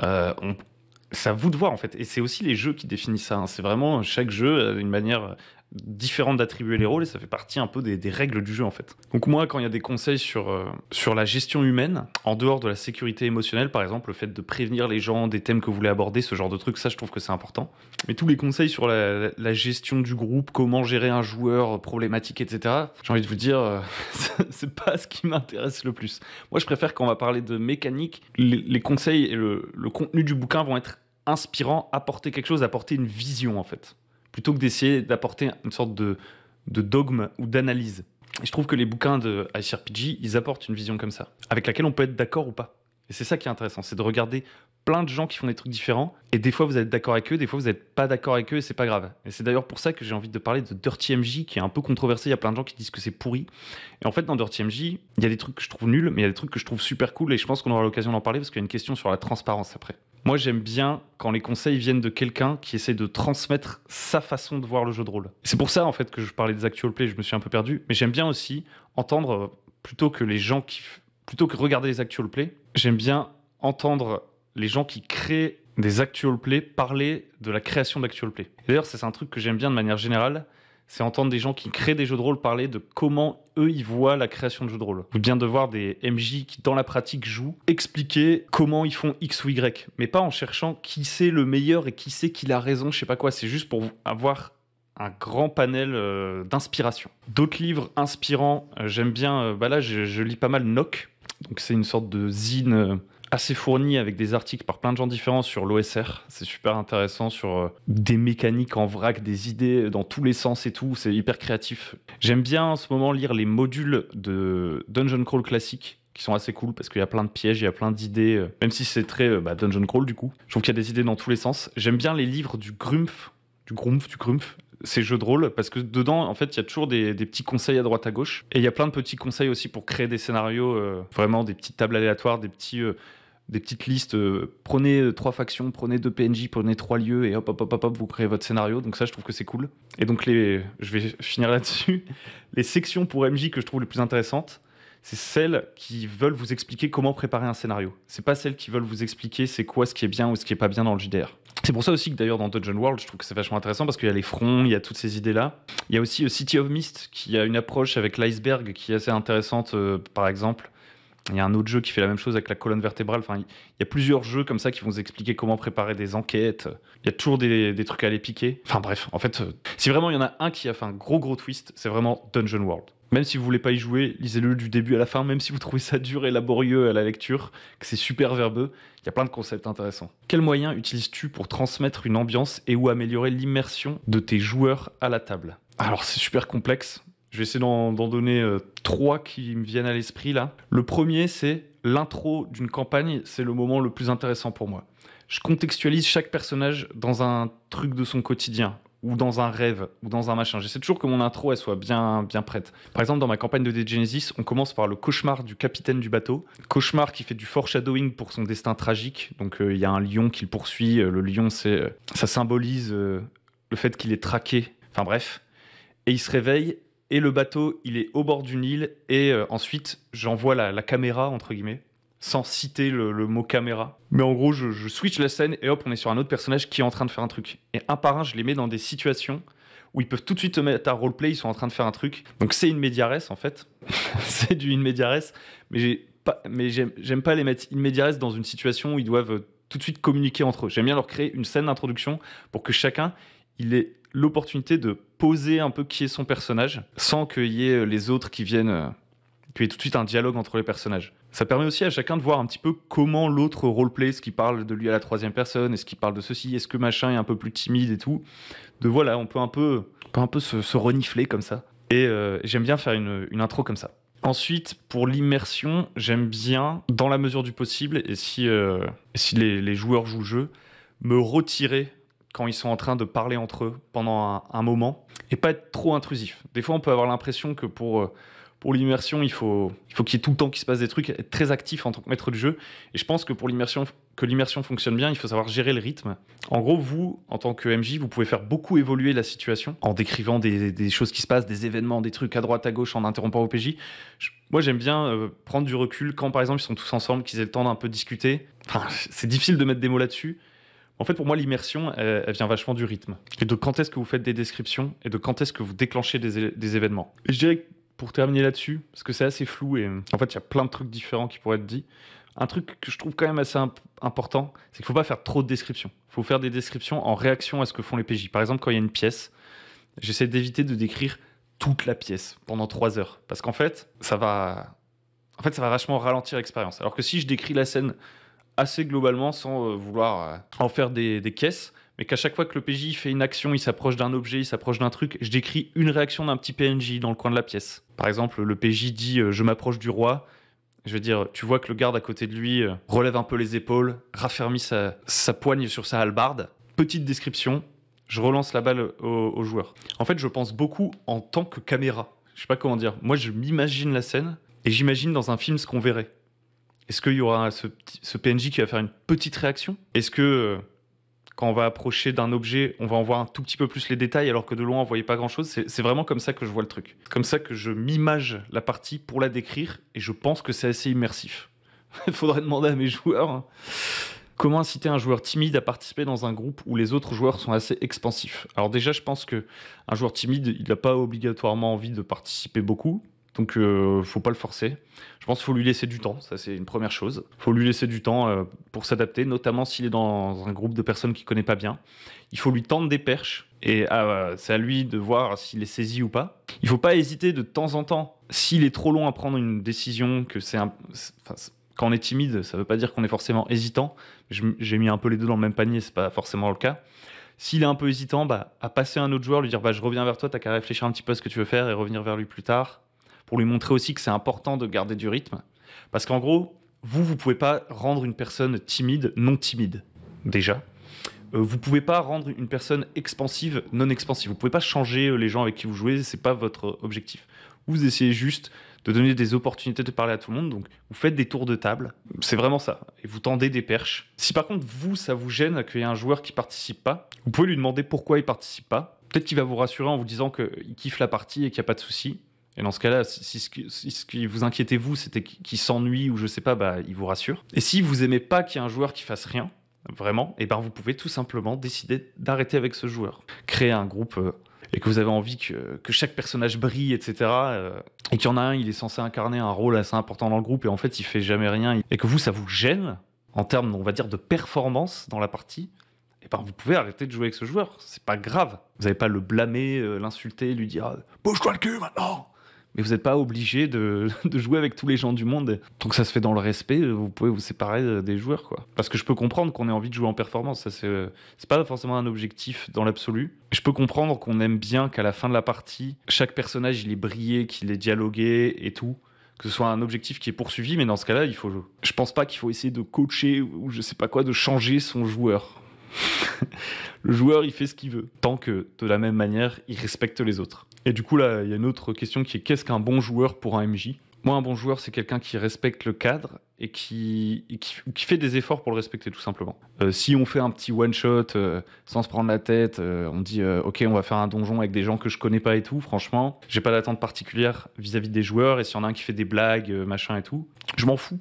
C'est à vous de voir, en fait. Et c'est aussi les jeux qui définissent ça. Hein. C'est vraiment chaque jeu a une manière différente d'attribuer les rôles et ça fait partie un peu des règles du jeu, en fait. Donc moi, quand il y a des conseils sur la gestion humaine, en dehors de la sécurité émotionnelle, par exemple, le fait de prévenir les gens des thèmes que vous voulez aborder, ce genre de trucs, ça, je trouve que c'est important. Mais tous les conseils sur la gestion du groupe, comment gérer un joueur problématique, etc., j'ai envie de vous dire, c'est pas ce qui m'intéresse le plus. Moi, je préfère quand on va parler de mécanique, les conseils et le contenu du bouquin vont être inspirants, apporter quelque chose, apporter une vision, en fait. Plutôt que d'essayer d'apporter une sorte de dogme ou d'analyse. Et je trouve que les bouquins de ICRPG, ils apportent une vision comme ça, avec laquelle on peut être d'accord ou pas. Et c'est ça qui est intéressant, c'est de regarder plein de gens qui font des trucs différents, et des fois vous êtes d'accord avec eux, des fois vous n'êtes pas d'accord avec eux, et c'est pas grave. Et c'est d'ailleurs pour ça que j'ai envie de parler de Dirty MJ, qui est un peu controversé, il y a plein de gens qui disent que c'est pourri. Et en fait, dans Dirty MJ, il y a des trucs que je trouve nuls, mais il y a des trucs que je trouve super cool, et je pense qu'on aura l'occasion d'en parler, parce qu'il y a une question sur la transparence après. Moi, j'aime bien quand les conseils viennent de quelqu'un qui essaie de transmettre sa façon de voir le jeu de rôle. C'est pour ça, en fait, que je parlais des actual play, je me suis un peu perdu, mais j'aime bien aussi entendre, plutôt que regarder les actual play, j'aime bien entendre les gens qui créent des actual play parler de la création d'actual play. Et d'ailleurs, c'est un truc que j'aime bien de manière générale, c'est entendre des gens qui créent des jeux de rôle parler de comment eux ils voient la création de jeux de rôle. Ou bien de voir des MJ qui dans la pratique jouent, expliquer comment ils font X ou Y, mais pas en cherchant qui c'est le meilleur et qui c'est qui a raison, je sais pas quoi, c'est juste pour avoir un grand panel d'inspiration. D'autres livres inspirants, j'aime bien, là je lis pas mal Nock, donc c'est une sorte de zine assez fourni avec des articles par plein de gens différents sur l'OSR. C'est super intéressant sur des mécaniques en vrac, des idées dans tous les sens et tout. C'est hyper créatif. J'aime bien en ce moment lire les modules de Dungeon Crawl classique qui sont assez cool parce qu'il y a plein de pièges, il y a plein d'idées, même si c'est très Dungeon Crawl du coup. Je trouve qu'il y a des idées dans tous les sens. J'aime bien les livres du Grumpf, ces jeux de rôle, parce que dedans, en fait, il y a toujours des petits conseils à droite à gauche. Et il y a plein de petits conseils aussi pour créer des scénarios, vraiment des petites tables aléatoires, des petites listes. Prenez 3 factions, prenez 2 PNJ, prenez 3 lieux, et hop, hop, hop, hop, hop, vous créez votre scénario. Donc ça, je trouve que c'est cool. Et donc, je vais finir là-dessus. Les sections pour MJ que je trouve les plus intéressantes, c'est celles qui veulent vous expliquer comment préparer un scénario. C'est pas celles qui veulent vous expliquer c'est quoi ce qui est bien ou ce qui est pas bien dans le JDR. C'est pour ça aussi que d'ailleurs dans Dungeon World, je trouve que c'est vachement intéressant parce qu'il y a les fronts, il y a toutes ces idées-là. Il y a aussi City of Mist qui a une approche avec l'iceberg qui est assez intéressante, par exemple. Il y a un autre jeu qui fait la même chose avec la colonne vertébrale. Enfin, il y a plusieurs jeux comme ça qui vont vous expliquer comment préparer des enquêtes. Il y a toujours des trucs à aller piquer. Enfin bref, en fait, si vraiment il y en a un qui a fait un gros twist, c'est vraiment Dungeon World. Même si vous voulez pas y jouer, lisez-le du début à la fin, même si vous trouvez ça dur et laborieux à la lecture, que c'est super verbeux, il y a plein de concepts intéressants. Quels moyens utilises-tu pour transmettre une ambiance et ou améliorer l'immersion de tes joueurs à la table? Alors c'est super complexe, je vais essayer d'en donner 3 qui me viennent à l'esprit là. Le premier, c'est l'intro d'une campagne, c'est le moment le plus intéressant pour moi. Je contextualise chaque personnage dans un truc de son quotidien, ou dans un rêve, ou dans un machin. J'essaie toujours que mon intro, elle soit bien prête. Par exemple, dans ma campagne de Genesis, on commence par le cauchemar du capitaine du bateau. Cauchemar qui fait du foreshadowing pour son destin tragique. Donc, il y a un lion qui le poursuit. Le lion, ça symbolise le fait qu'il est traqué. Enfin, bref. Et il se réveille, et le bateau, il est au bord d'une île, et ensuite, j'envoie la caméra, entre guillemets, sans citer le mot caméra. Mais en gros, je switch la scène et hop, on est sur un autre personnage qui est en train de faire un truc. Et un par un, je les mets dans des situations où ils peuvent tout de suite se mettre à roleplay, ils sont en train de faire un truc. Donc c'est une media res en fait. C'est du in media res, mais j'aime pas les mettre in media res dans une situation où ils doivent tout de suite communiquer entre eux. J'aime bien leur créer une scène d'introduction pour que chacun il ait l'opportunité de poser un peu qui est son personnage sans qu'il y ait les autres qui viennent... qu'il y ait tout de suite un dialogue entre les personnages. Ça permet aussi à chacun de voir un petit peu comment l'autre roleplay, est-ce qu'il parle de lui à la 3e personne, est-ce qu'il parle de ceci, est-ce que machin est un peu plus timide et tout. De voilà, on peut un peu se renifler comme ça. Et j'aime bien faire une intro comme ça. Ensuite, pour l'immersion, j'aime bien, dans la mesure du possible, et si les joueurs jouent le jeu, me retirer quand ils sont en train de parler entre eux pendant un moment, et pas être trop intrusif. Des fois, on peut avoir l'impression que pour l'immersion, il faut qu'il y ait tout le temps qu'il se passe des trucs, être très actif en tant que maître du jeu. Et je pense que pour que l'immersion fonctionne bien, il faut savoir gérer le rythme. En gros, vous, en tant que MJ, vous pouvez faire beaucoup évoluer la situation en décrivant des choses qui se passent, des événements, des trucs à droite, à gauche, en interrompant vos PJ. Moi, j'aime bien prendre du recul quand, par exemple, ils sont tous ensemble, qu'ils aient le temps d'un peu discuter. Enfin, c'est difficile de mettre des mots là-dessus. En fait, pour moi, l'immersion, elle vient vachement du rythme. Et de quand est-ce que vous faites des descriptions et de quand est-ce que vous déclenchez des événements. Et je dirais que pour terminer là-dessus, parce que c'est assez flou et en fait, il y a plein de trucs différents qui pourraient être dits. Un truc que je trouve quand même assez important, c'est qu'il ne faut pas faire trop de descriptions. Il faut faire des descriptions en réaction à ce que font les PJ. Par exemple, quand il y a une pièce, j'essaie d'éviter de décrire toute la pièce pendant 3 heures. Parce qu'en fait, ça va vachement ralentir l'expérience. Alors que si je décris la scène assez globalement, sans vouloir en faire des caisses, mais qu'à chaque fois que le PJ fait une action, il s'approche d'un objet, il s'approche d'un truc, je décris une réaction d'un petit PNJ dans le coin de la pièce. Par exemple, le PJ dit « je m'approche du roi », je veux dire, tu vois que le garde à côté de lui relève un peu les épaules, raffermit sa poigne sur sa hallebarde. Petite description, je relance la balle au joueur. En fait, je pense beaucoup en tant que caméra. Je sais pas comment dire. Moi, je m'imagine la scène et j'imagine dans un film ce qu'on verrait. Est-ce qu'il y aura ce PNJ qui va faire une petite réaction? Est-ce que quand on va approcher d'un objet, on va en voir un tout petit peu plus les détails alors que de loin on voyait pas grand-chose? C'est vraiment comme ça que je vois le truc. C'est comme ça que je m'image la partie pour la décrire et je pense que c'est assez immersif. Il faudrait demander à mes joueurs. Hein. Comment inciter un joueur timide à participer dans un groupe où les autres joueurs sont assez expansifs? Alors déjà, je pense qu'un joueur timide, il n'a pas obligatoirement envie de participer beaucoup. Donc, faut pas le forcer. Je pense qu'il faut lui laisser du temps, ça c'est une première chose. Il faut lui laisser du temps pour s'adapter, notamment s'il est dans un groupe de personnes qu'il connaît pas bien. Il faut lui tendre des perches et c'est à lui de voir s'il est saisi ou pas. Il faut pas hésiter de temps en temps, s'il est trop long à prendre une décision, quand on est timide, ça veut pas dire qu'on est forcément hésitant. J'ai mis un peu les deux dans le même panier, c'est pas forcément le cas. S'il est un peu hésitant, à passer à un autre joueur, lui dire je reviens vers toi, t'as qu'à réfléchir un petit peu à ce que tu veux faire et revenir vers lui plus tard. Pour lui montrer aussi que c'est important de garder du rythme. Parce qu'en gros, vous pouvez pas rendre une personne timide non timide, déjà. Vous pouvez pas rendre une personne expansive non expansive. Vous pouvez pas changer les gens avec qui vous jouez, c'est pas votre objectif. Vous essayez juste de donner des opportunités de parler à tout le monde, donc vous faites des tours de table, c'est vraiment ça, et vous tendez des perches. Si par contre vous, ça vous gêne qu'il y ait un joueur qui participe pas, vous pouvez lui demander pourquoi il participe pas. Peut-être qu'il va vous rassurer en vous disant qu'il kiffe la partie et qu'il n'y a pas de souci. Et dans ce cas-là, si ce qui vous inquiétez vous, c'était qu'il s'ennuie ou je sais pas, bah il vous rassure. Et si vous aimez pas qu'il y ait un joueur qui fasse rien, vraiment, et ben vous pouvez tout simplement décider d'arrêter avec ce joueur. Créer un groupe et que vous avez envie que chaque personnage brille, etc. Et qu'il y en a un, il est censé incarner un rôle assez important dans le groupe et en fait il fait jamais rien. Et que vous, ça vous gêne en termes, on va dire, de performance dans la partie. Et ben vous pouvez arrêter de jouer avec ce joueur. C'est pas grave. Vous n'allez pas le blâmer, l'insulter, lui dire bouge-toi le cul maintenant. Mais vous n'êtes pas obligé de jouer avec tous les gens du monde. Tant que ça se fait dans le respect, vous pouvez vous séparer des joueurs, quoi. Parce que je peux comprendre qu'on ait envie de jouer en performance. Ça, c'est pas forcément un objectif dans l'absolu. Je peux comprendre qu'on aime bien qu'à la fin de la partie, chaque personnage, il est brillé, qu'il est dialogué et tout. Que ce soit un objectif qui est poursuivi, mais dans ce cas-là, je pense pas qu'il faut essayer de coacher ou je sais pas quoi, de changer son joueur. Le joueur, il fait ce qu'il veut, tant que, de la même manière, il respecte les autres. Et du coup, là, il y a une autre question qui est qu'est-ce qu'un bon joueur pour un MJ ? Moi, un bon joueur, c'est quelqu'un qui respecte le cadre et qui fait des efforts pour le respecter, tout simplement. Si on fait un petit one-shot sans se prendre la tête, on dit ok, on va faire un donjon avec des gens que je connais pas et tout, franchement, j'ai pas d'attente particulière vis-à-vis des joueurs, et s'il y en a un qui fait des blagues, machin et tout, je m'en fous.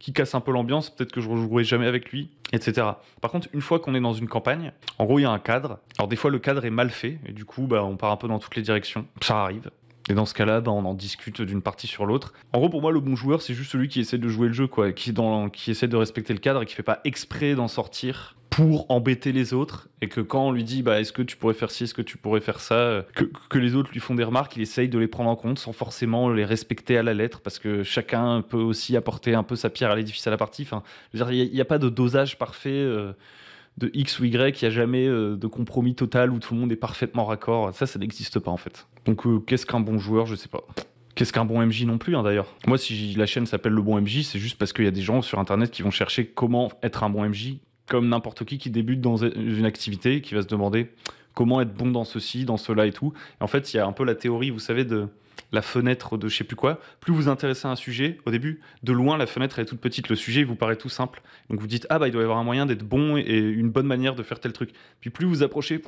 Qui casse un peu l'ambiance, peut-être que je ne rejouerai jamais avec lui, etc. Par contre, une fois qu'on est dans une campagne, en gros, il y a un cadre. Alors des fois, le cadre est mal fait, et du coup, on part un peu dans toutes les directions. Ça arrive. Et dans ce cas-là, on en discute d'une partie sur l'autre. En gros, pour moi, le bon joueur, c'est juste celui qui essaie de jouer le jeu, quoi, qui essaie de respecter le cadre et qui fait pas exprès d'en sortir pour embêter les autres, et que quand on lui dit est-ce que tu pourrais faire ci, est-ce que tu pourrais faire ça, que les autres lui font des remarques, il essaye de les prendre en compte sans forcément les respecter à la lettre, parce que chacun peut aussi apporter un peu sa pierre à l'édifice à la partie. Enfin, il n'y a pas de dosage parfait de X ou Y, il n'y a jamais de compromis total où tout le monde est parfaitement raccord. Ça n'existe pas en fait. Donc qu'est-ce qu'un bon joueur ? Je sais pas. Qu'est-ce qu'un bon MJ non plus, d'ailleurs. Moi, si la chaîne s'appelle Le Bon MJ, c'est juste parce qu'il y a des gens sur Internet qui vont chercher comment être un bon MJ, comme n'importe qui débute dans une activité, qui va se demander comment être bon dans ceci, dans cela et tout. Et en fait, il y a un peu la théorie, vous savez, de la fenêtre de je sais plus quoi. Plus vous intéressez à un sujet, au début, de loin, la fenêtre elle est toute petite, le sujet il vous paraît tout simple. Donc vous dites, il doit y avoir un moyen d'être bon et une bonne manière de faire tel truc. Puis plus vous approchez,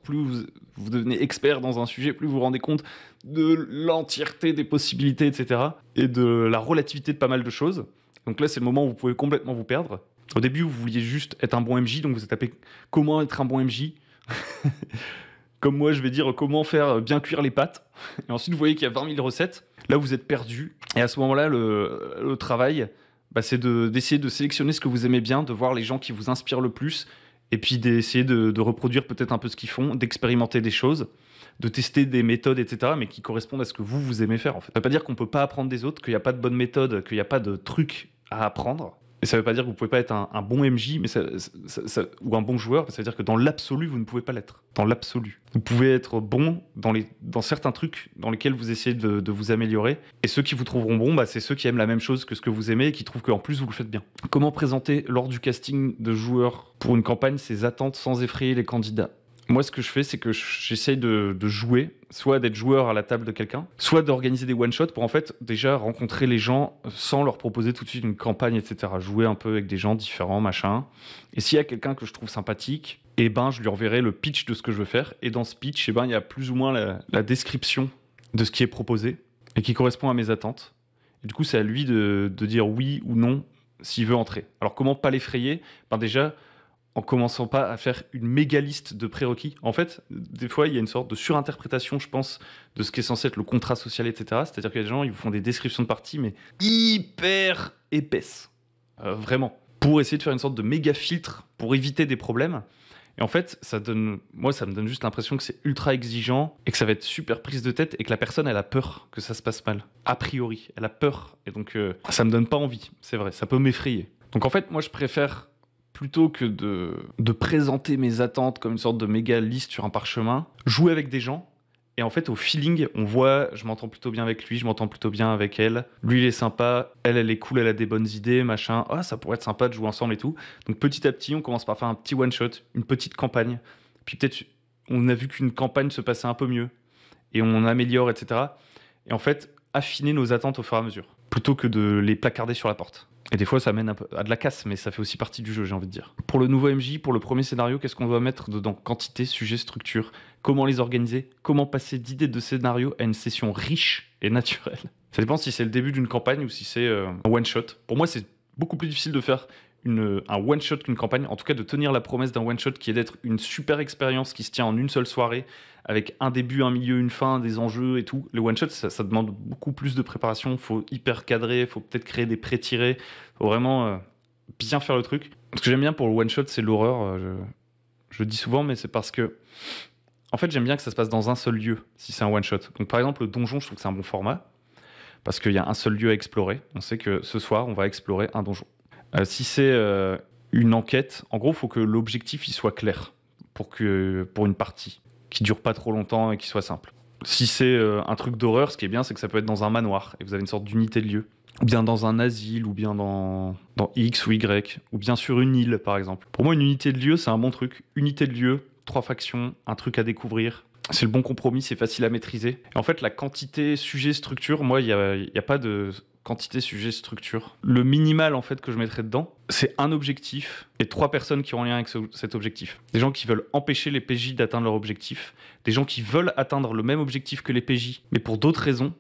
plus vous devenez expert dans un sujet, plus vous vous rendez compte de l'entièreté des possibilités, etc. Et de la relativité de pas mal de choses. Donc là, c'est le moment où vous pouvez complètement vous perdre. Au début, vous vouliez juste être un bon MJ, donc vous avez tapé comment être un bon MJ. Comme moi, je vais dire comment faire bien cuire les pâtes. Et ensuite, vous voyez qu'il y a 20 000 recettes. Là, vous êtes perdu. Et à ce moment-là, le travail, c'est d'essayer de sélectionner ce que vous aimez bien, de voir les gens qui vous inspirent le plus, et puis d'essayer de reproduire peut-être un peu ce qu'ils font, d'expérimenter des choses, de tester des méthodes, etc., mais qui correspondent à ce que vous aimez faire, en fait. Ça ne veut pas dire qu'on ne peut pas apprendre des autres, qu'il n'y a pas de bonne méthode, qu'il n'y a pas de truc à apprendre. Et ça ne veut pas dire que vous ne pouvez pas être un bon MJ ou un bon joueur, mais ça veut dire que dans l'absolu, vous ne pouvez pas l'être. Dans l'absolu. Vous pouvez être bon dans certains trucs dans lesquels vous essayez de vous améliorer. Et ceux qui vous trouveront bon, c'est ceux qui aiment la même chose que ce que vous aimez et qui trouvent qu'en plus, vous le faites bien. Comment présenter lors du casting de joueurs pour une campagne ses attentes sans effrayer les candidats ? Moi, ce que je fais, c'est que j'essaye de jouer, soit d'être joueur à la table de quelqu'un, soit d'organiser des one-shots pour en fait déjà rencontrer les gens sans leur proposer tout de suite une campagne, etc. Jouer un peu avec des gens différents, machin. Et s'il y a quelqu'un que je trouve sympathique, je lui enverrai le pitch de ce que je veux faire. Et dans ce pitch, il y a plus ou moins la description de ce qui est proposé et qui correspond à mes attentes. Et du coup, c'est à lui de dire oui ou non s'il veut entrer. Alors, comment pas l'effrayer ? Déjà, en commençant pas à faire une méga liste de prérequis. En fait, des fois, il y a une sorte de surinterprétation, je pense, de ce qui est censé être le contrat social, etc. C'est-à-dire qu'il y a des gens, ils vous font des descriptions de parties, mais hyper épaisses. Vraiment. Pour essayer de faire une sorte de méga filtre pour éviter des problèmes. Et en fait, ça me donne juste l'impression que c'est ultra exigeant et que ça va être super prise de tête et que la personne, elle a peur que ça se passe mal. A priori, elle a peur. Et donc, ça me donne pas envie. C'est vrai, ça peut m'effrayer. Donc en fait, moi, je préfère... plutôt que de présenter mes attentes comme une sorte de méga liste sur un parchemin, jouer avec des gens Et en fait, au feeling, on voit, je m'entends plutôt bien avec lui, je m'entends plutôt bien avec elle. Lui, il est sympa, elle est cool, elle a des bonnes idées, machin. Ah, ça pourrait être sympa de jouer ensemble et tout. Donc petit à petit, on commence par faire un petit one-shot, une petite campagne. Puis peut-être, on a vu qu'une campagne se passait un peu mieux. Et on améliore, etc. Et en fait, affiner nos attentes au fur et à mesure. Plutôt que de les placarder sur la porte. Et des fois, ça mène un peu à de la casse, mais ça fait aussi partie du jeu, j'ai envie de dire. Pour le nouveau MJ, pour le premier scénario, qu'est-ce qu'on doit mettre dedans? Quantité, sujet, structure. Comment les organiser? Comment passer d'idées de scénario à une session riche et naturelle? Ça dépend si c'est le début d'une campagne ou si c'est un one-shot. Pour moi, c'est beaucoup plus difficile de faire un one-shot qu'une campagne. En tout cas, de tenir la promesse d'un one-shot qui est d'être une super expérience qui se tient en une seule soirée, avec un début, un milieu, une fin, des enjeux et tout. Le one-shot, ça demande beaucoup plus de préparation. Il faut hyper cadrer, il faut peut-être créer des pré-tirés. Il faut vraiment bien faire le truc. Ce que j'aime bien pour le one-shot, c'est l'horreur. Je le dis souvent, mais c'est parce que... En fait, j'aime bien que ça se passe dans un seul lieu, si c'est un one-shot. Donc par exemple, le donjon, je trouve que c'est un bon format, parce qu'il y a un seul lieu à explorer. On sait que ce soir, on va explorer un donjon. Si c'est une enquête, en gros, il faut que l'objectif il soit clair pour une partie qui dure pas trop longtemps et qui soit simple. Si c'est un truc d'horreur, ce qui est bien, c'est que ça peut être dans un manoir et vous avez une sorte d'unité de lieu. Ou bien dans un asile, ou bien dans X ou Y, ou bien sur une île, par exemple. Pour moi, une unité de lieu, c'est un bon truc. Unité de lieu, 3 factions, un truc à découvrir. C'est le bon compromis, c'est facile à maîtriser. Et en fait, la quantité, sujet, structure, moi, il y a pas de quantité, sujet, structure. Le minimal, en fait, que je mettrais dedans, c'est un objectif et 3 personnes qui ont un lien avec cet objectif. Des gens qui veulent empêcher les PJ d'atteindre leur objectif, des gens qui veulent atteindre le même objectif que les PJ, mais pour d'autres raisons,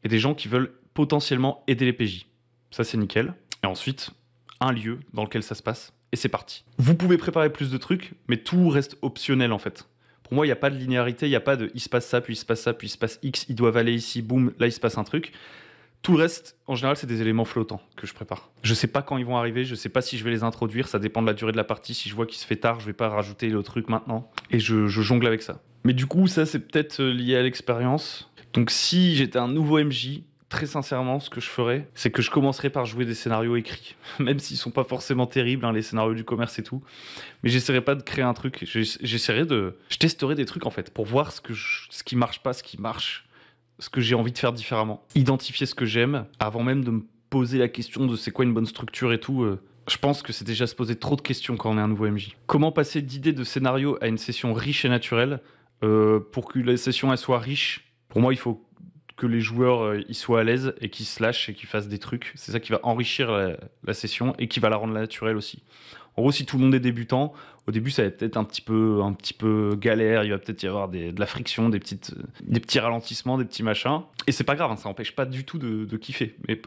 et des gens qui veulent potentiellement aider les PJ. Ça, c'est nickel. Et ensuite, un lieu dans lequel ça se passe, et c'est parti. Vous pouvez préparer plus de trucs, mais tout reste optionnel, en fait. Pour moi, il n'y a pas de linéarité, il n'y a pas de il se passe ça, puis il se passe ça, puis il se passe X, ils doivent aller ici, boum, là il se passe un truc. Tout le reste, en général, c'est des éléments flottants que je prépare. Je sais pas quand ils vont arriver, je sais pas si je vais les introduire, ça dépend de la durée de la partie. Si je vois qu'il se fait tard, je vais pas rajouter le truc maintenant. Et je jongle avec ça. Mais du coup, ça, c'est peut-être lié à l'expérience. Donc si j'étais un nouveau MJ, très sincèrement, ce que je ferais, c'est que je commencerais par jouer des scénarios écrits. Même s'ils sont pas forcément terribles, hein, les scénarios du commerce et tout. Mais j'essaierais pas de créer un truc. Je testerais des trucs, en fait, pour voir ce qui marche pas, ce qui marche. Ce que j'ai envie de faire différemment. Identifier ce que j'aime avant même de me poser la question de c'est quoi une bonne structure et tout. Je pense que c'est déjà se poser trop de questions quand on est un nouveau MJ. Comment passer d'idées de scénario à une session riche et naturelle? Pour que la session elle soit riche, pour moi il faut que les joueurs ils soient à l'aise et qu'ils se lâchent et qu'ils fassent des trucs. C'est ça qui va enrichir la session et qui va la rendre naturelle aussi. En gros, si tout le monde est débutant, au début, ça va être un petit peu galère. Il va peut-être y avoir de la friction, des petits ralentissements, des petits machins. Et c'est pas grave, hein, ça n'empêche pas du tout de kiffer. Mais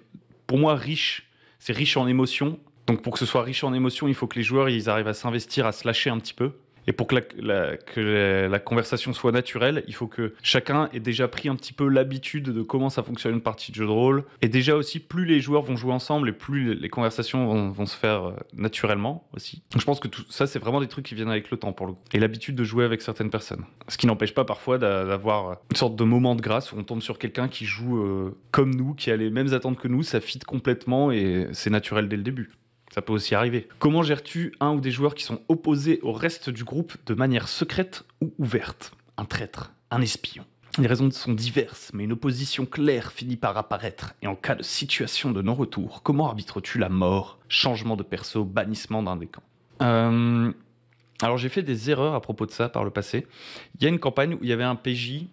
pour moi, riche, c'est riche en émotions. Donc pour que ce soit riche en émotions, il faut que les joueurs ils arrivent à s'investir, à se lâcher un petit peu. Et pour que la conversation soit naturelle, il faut que chacun ait déjà pris un petit peu l'habitude de comment ça fonctionne une partie de jeu de rôle. Et déjà aussi, plus les joueurs vont jouer ensemble et plus les conversations vont se faire naturellement aussi. Donc je pense que tout ça, c'est vraiment des trucs qui viennent avec le temps pour le coup. Et l'habitude de jouer avec certaines personnes. Ce qui n'empêche pas parfois d'avoir une sorte de moment de grâce où on tombe sur quelqu'un qui joue comme nous, qui a les mêmes attentes que nous, ça fit complètement et c'est naturel dès le début. Ça peut aussi arriver. Comment gères-tu un ou des joueurs qui sont opposés au reste du groupe de manière secrète ou ouverte? Un traître, un espion. Les raisons sont diverses, mais une opposition claire finit par apparaître. Et en cas de situation de non-retour, comment arbitres-tu la mort? Changement de perso, bannissement d'un des camps. Alors j'ai fait des erreurs à propos de ça par le passé. Il y a une campagne où il y avait un PJ.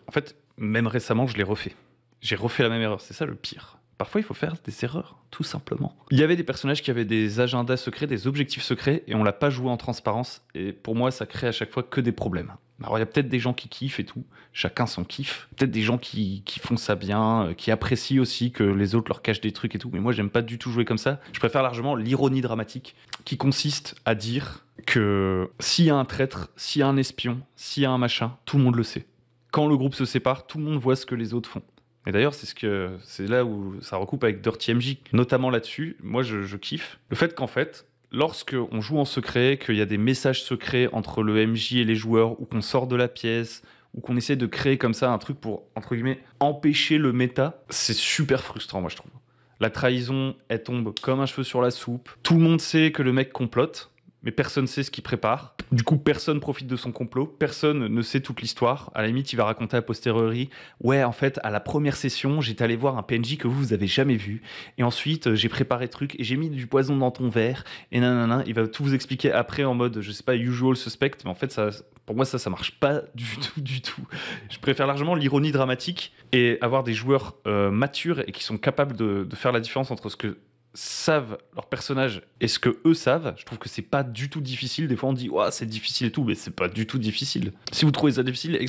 En fait, même récemment, je l'ai refait. J'ai refait la même erreur, c'est ça le pire. Parfois, il faut faire des erreurs, tout simplement. Il y avait des personnages qui avaient des agendas secrets, des objectifs secrets, et on l'a pas joué en transparence. Et pour moi, ça crée à chaque fois que des problèmes. Alors, il y a peut-être des gens qui kiffent et tout, chacun son kiff. Peut-être des gens qui font ça bien, qui apprécient aussi que les autres leur cachent des trucs et tout. Mais moi, j'aime pas du tout jouer comme ça. Je préfère largement l'ironie dramatique, qui consiste à dire que s'il y a un traître, s'il y a un espion, s'il y a un machin, tout le monde le sait. Quand le groupe se sépare, tout le monde voit ce que les autres font. Et d'ailleurs, c'est là où ça recoupe avec Dirty MJ. Notamment là-dessus, moi je kiffe le fait qu'en fait, lorsque on joue en secret, qu'il y a des messages secrets entre le MJ et les joueurs, ou qu'on sort de la pièce, ou qu'on essaie de créer comme ça un truc pour, entre guillemets, empêcher le méta, c'est super frustrant, moi je trouve. La trahison, elle tombe comme un cheveu sur la soupe. Tout le monde sait que le mec complote, mais personne sait ce qu'il prépare. Du coup, personne profite de son complot, personne ne sait toute l'histoire. À la limite, il va raconter a posteriori, ouais, en fait, à la première session, j'étais allé voir un PNJ que vous avez jamais vu, et ensuite, j'ai préparé truc, et j'ai mis du poison dans ton verre, et nanana, il va tout vous expliquer après en mode, je sais pas, usual suspect, mais en fait, ça, pour moi, ça marche pas du tout. Je préfère largement l'ironie dramatique et avoir des joueurs matures et qui sont capables de faire la différence entre ce que savent leurs personnages et ce que eux savent. Je trouve que c'est pas du tout difficile. Des fois on dit ouais, c'est difficile et tout, mais c'est pas du tout difficile. Si vous trouvez ça difficile,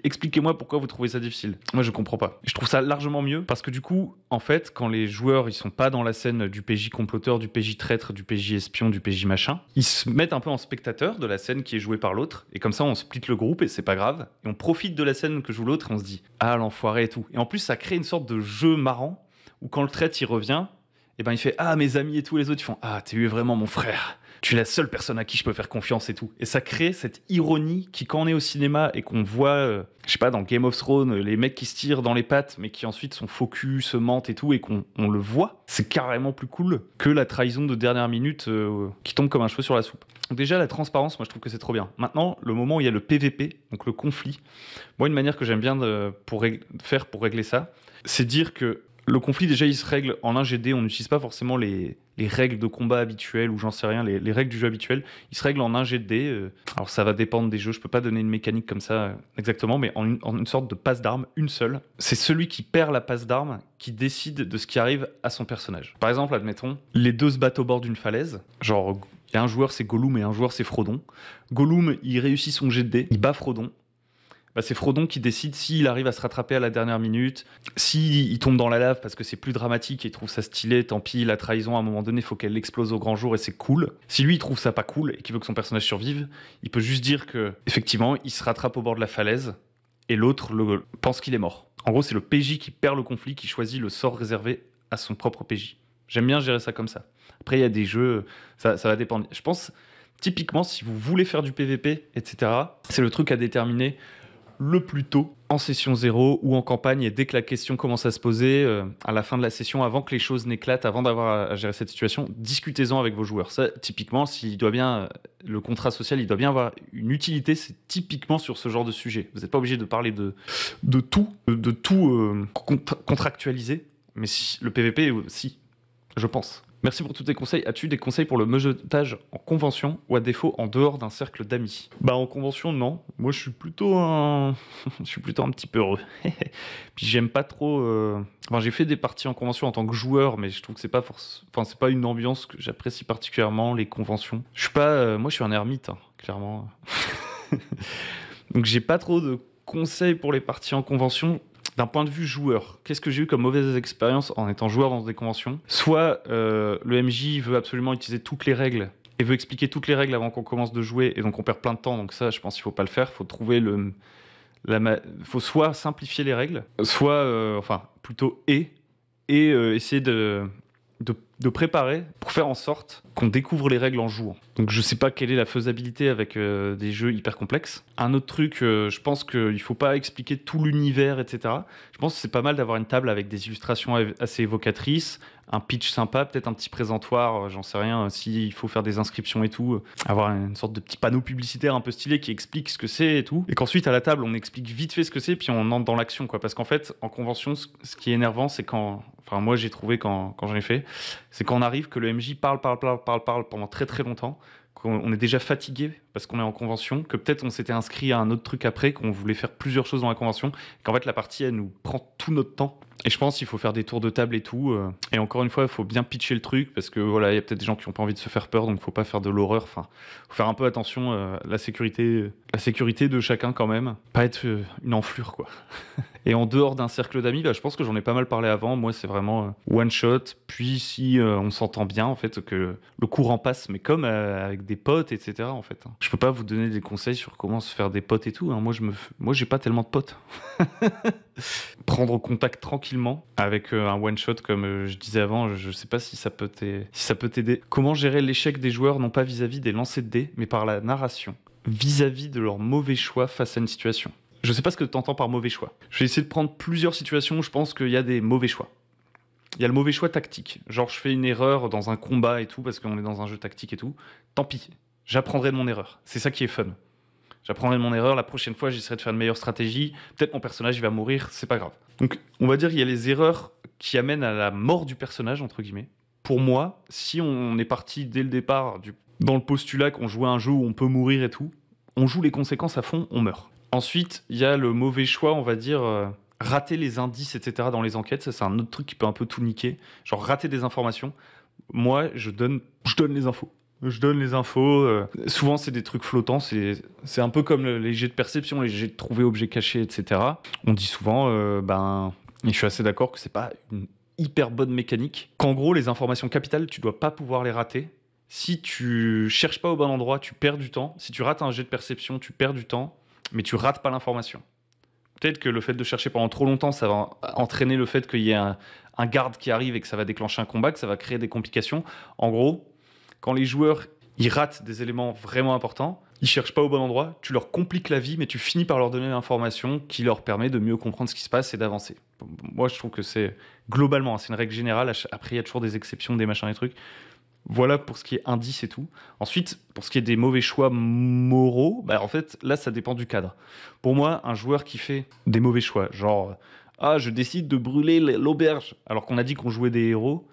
expliquez-moi pourquoi vous trouvez ça difficile. Moi je comprends pas. Je trouve ça largement mieux parce que du coup, en fait, quand les joueurs ils sont pas dans la scène du PJ comploteur, du PJ traître, du PJ espion, du PJ machin, ils se mettent un peu en spectateur de la scène qui est jouée par l'autre et comme ça on split le groupe et c'est pas grave et on profite de la scène que joue l'autre et on se dit ah l'enfoiré et tout. Et en plus ça crée une sorte de jeu marrant où quand le traître il revient, et ben il fait ah mes amis et tous les autres ils font ah t'es vraiment mon frère, tu es la seule personne à qui je peux faire confiance et tout, et ça crée cette ironie qui quand on est au cinéma et qu'on voit je sais pas dans Game of Thrones les mecs qui se tirent dans les pattes mais qui ensuite sont focus, se mentent et tout et qu'on le voit, c'est carrément plus cool que la trahison de dernière minute qui tombe comme un cheveu sur la soupe. Donc déjà la transparence, moi je trouve que c'est trop bien. Maintenant le moment où il y a le PVP, donc le conflit, moi une manière que j'aime bien faire pour régler ça, c'est dire que le conflit, déjà, il se règle en 1GD. On n'utilise pas forcément les règles de combat habituelles ou j'en sais rien, les règles du jeu habituel. Il se règle en 1GD. Alors, ça va dépendre des jeux. Je peux pas donner une mécanique comme ça exactement, mais en une sorte de passe d'armes, une seule. C'est celui qui perd la passe d'armes qui décide de ce qui arrive à son personnage. Par exemple, admettons, les deux se battent au bord d'une falaise. Genre, il y a un joueur, c'est Gollum, et un joueur, c'est Frodon. Gollum, il réussit son jet de dés, il bat Frodon. Bah, c'est Frodon qui décide s'il arrive à se rattraper à la dernière minute, s'il tombe dans la lave parce que c'est plus dramatique et il trouve ça stylé, tant pis, la trahison à un moment donné, il faut qu'elle explose au grand jour et c'est cool. Si lui il trouve ça pas cool et qu'il veut que son personnage survive, il peut juste dire que effectivement il se rattrape au bord de la falaise et l'autre pense qu'il est mort. En gros, c'est le PJ qui perd le conflit, qui choisit le sort réservé à son propre PJ. J'aime bien gérer ça comme ça. Après, il y a des jeux, ça va dépendre. Je pense, typiquement, si vous voulez faire du PVP, etc., c'est le truc à déterminer le plus tôt en session 0 ou en campagne, et dès que la question commence à se poser à la fin de la session, avant que les choses n'éclatent, avant d'avoir à gérer cette situation, discutez-en avec vos joueurs. Ça, typiquement, s'il doit bien, le contrat social, il doit bien avoir une utilité, c'est typiquement sur ce genre de sujet. Vous n'êtes pas obligé de parler de tout contractualiser, mais si, le PVP, si, je pense. Merci pour tous tes conseils. As-tu des conseils pour le meutage en convention ou à défaut en dehors d'un cercle d'amis? Bah en convention non. Moi je suis plutôt un petit peu heureux. Puis j'aime pas trop. Enfin j'ai fait des parties en convention en tant que joueur, mais je trouve que c'est pas c'est pas une ambiance que j'apprécie particulièrement, les conventions. Je suis pas. Moi je suis un ermite, hein, clairement. Donc j'ai pas trop de conseils pour les parties en convention. D'un point de vue joueur, qu'est-ce que j'ai eu comme mauvaise expérience en étant joueur dans des conventions? Soit le MJ veut absolument utiliser toutes les règles et veut expliquer toutes les règles avant qu'on commence de jouer, et donc on perd plein de temps, donc ça je pense qu'il faut pas le faire, il faut trouver faut soit simplifier les règles, soit, plutôt essayer de préparer pour faire en sorte qu'on découvre les règles en jouant. Donc je sais pas quelle est la faisabilité avec des jeux hyper complexes. Un autre truc, je pense qu'il faut pas expliquer tout l'univers, etc. Je pense que c'est pas mal d'avoir une table avec des illustrations assez évocatrices, un pitch sympa, peut-être un petit présentoir, j'en sais rien, s'il faut faire des inscriptions et tout, avoir une sorte de petit panneau publicitaire un peu stylé qui explique ce que c'est et tout. Et qu'ensuite à la table on explique vite fait ce que c'est, puis on entre dans l'action, quoi. Parce qu'en fait en convention, ce qui est énervant, c'est quand, enfin moi j'ai trouvé quand j'en ai fait, c'est quand on arrive que le MJ parle pendant très très longtemps, qu'on est déjà fatigué parce qu'on est en convention, que peut-être on s'était inscrit à un autre truc après, qu'on voulait faire plusieurs choses dans la convention, qu'en fait la partie elle nous prend tout notre temps. Et je pense qu'il faut faire des tours de table et tout. Et encore une fois, il faut bien pitcher le truc parce que voilà, il y a peut-être des gens qui n'ont pas envie de se faire peur, donc il ne faut pas faire de l'horreur. Enfin, faut faire un peu attention à la sécurité de chacun quand même. Pas être une enflure, quoi. Et en dehors d'un cercle d'amis, je pense que j'en ai pas mal parlé avant. Moi, c'est vraiment one shot. Puis si on s'entend bien, en fait, que le courant passe, mais comme avec des potes, etc. En fait, je peux pas vous donner des conseils sur comment se faire des potes et tout. Hein. Moi, j'ai pas tellement de potes. Prendre contact tranquillement avec un one shot, comme je disais avant, je sais pas si ça peut t'aider. Comment gérer l'échec des joueurs, non pas vis-à-vis des lancers de dés, mais par la narration, vis-à-vis de leur mauvais choix face à une situation. Je sais pas ce que tu entends par mauvais choix. Je vais essayer de prendre plusieurs situations où je pense qu'il y a des mauvais choix. il y a le mauvais choix tactique. Genre, je fais une erreur dans un combat et tout, parce qu'on est dans un jeu tactique et tout. Tant pis, j'apprendrai de mon erreur. C'est ça qui est fun. J'apprendrai de mon erreur, la prochaine fois, j'essaierai de faire une meilleure stratégie. Peut-être mon personnage, il va mourir, c'est pas grave. Donc, on va dire qu'il y a les erreurs qui amènent à la mort du personnage, entre guillemets. Pour moi, si on est parti dès le départ dans le postulat qu'on jouait à un jeu où on peut mourir et tout, on joue les conséquences à fond, on meurt. Ensuite, il y a le mauvais choix, on va dire, rater les indices, etc. dans les enquêtes. Ça, c'est un autre truc qui peut un peu tout niquer. Genre, rater des informations. Moi, je donne les infos. Je donne les infos. Souvent, c'est des trucs flottants. C'est un peu comme les jets de perception, les jets de trouver objets cachés, etc. On dit souvent, et je suis assez d'accord que c'est pas une hyper bonne mécanique. Qu'en gros, les informations capitales, tu dois pas pouvoir les rater. Si tu cherches pas au bon endroit, tu perds du temps. Si tu rates un jet de perception, tu perds du temps, mais tu rates pas l'information. Peut-être que le fait de chercher pendant trop longtemps, ça va entraîner le fait qu'il y ait un garde qui arrive et que ça va déclencher un combat, que ça va créer des complications. En gros, quand les joueurs ils ratent des éléments vraiment importants, ils cherchent pas au bon endroit, tu leur compliques la vie, mais tu finis par leur donner l'information qui leur permet de mieux comprendre ce qui se passe et d'avancer. Moi, je trouve que c'est globalement, c'est une règle générale. Après, il y a toujours des exceptions, des machins, des trucs. Voilà pour ce qui est indice et tout. Ensuite, pour ce qui est des mauvais choix moraux, en fait, là, ça dépend du cadre. Pour moi, un joueur qui fait des mauvais choix, genre « Ah, je décide de brûler l'auberge », alors qu'on a dit qu'on jouait des héros,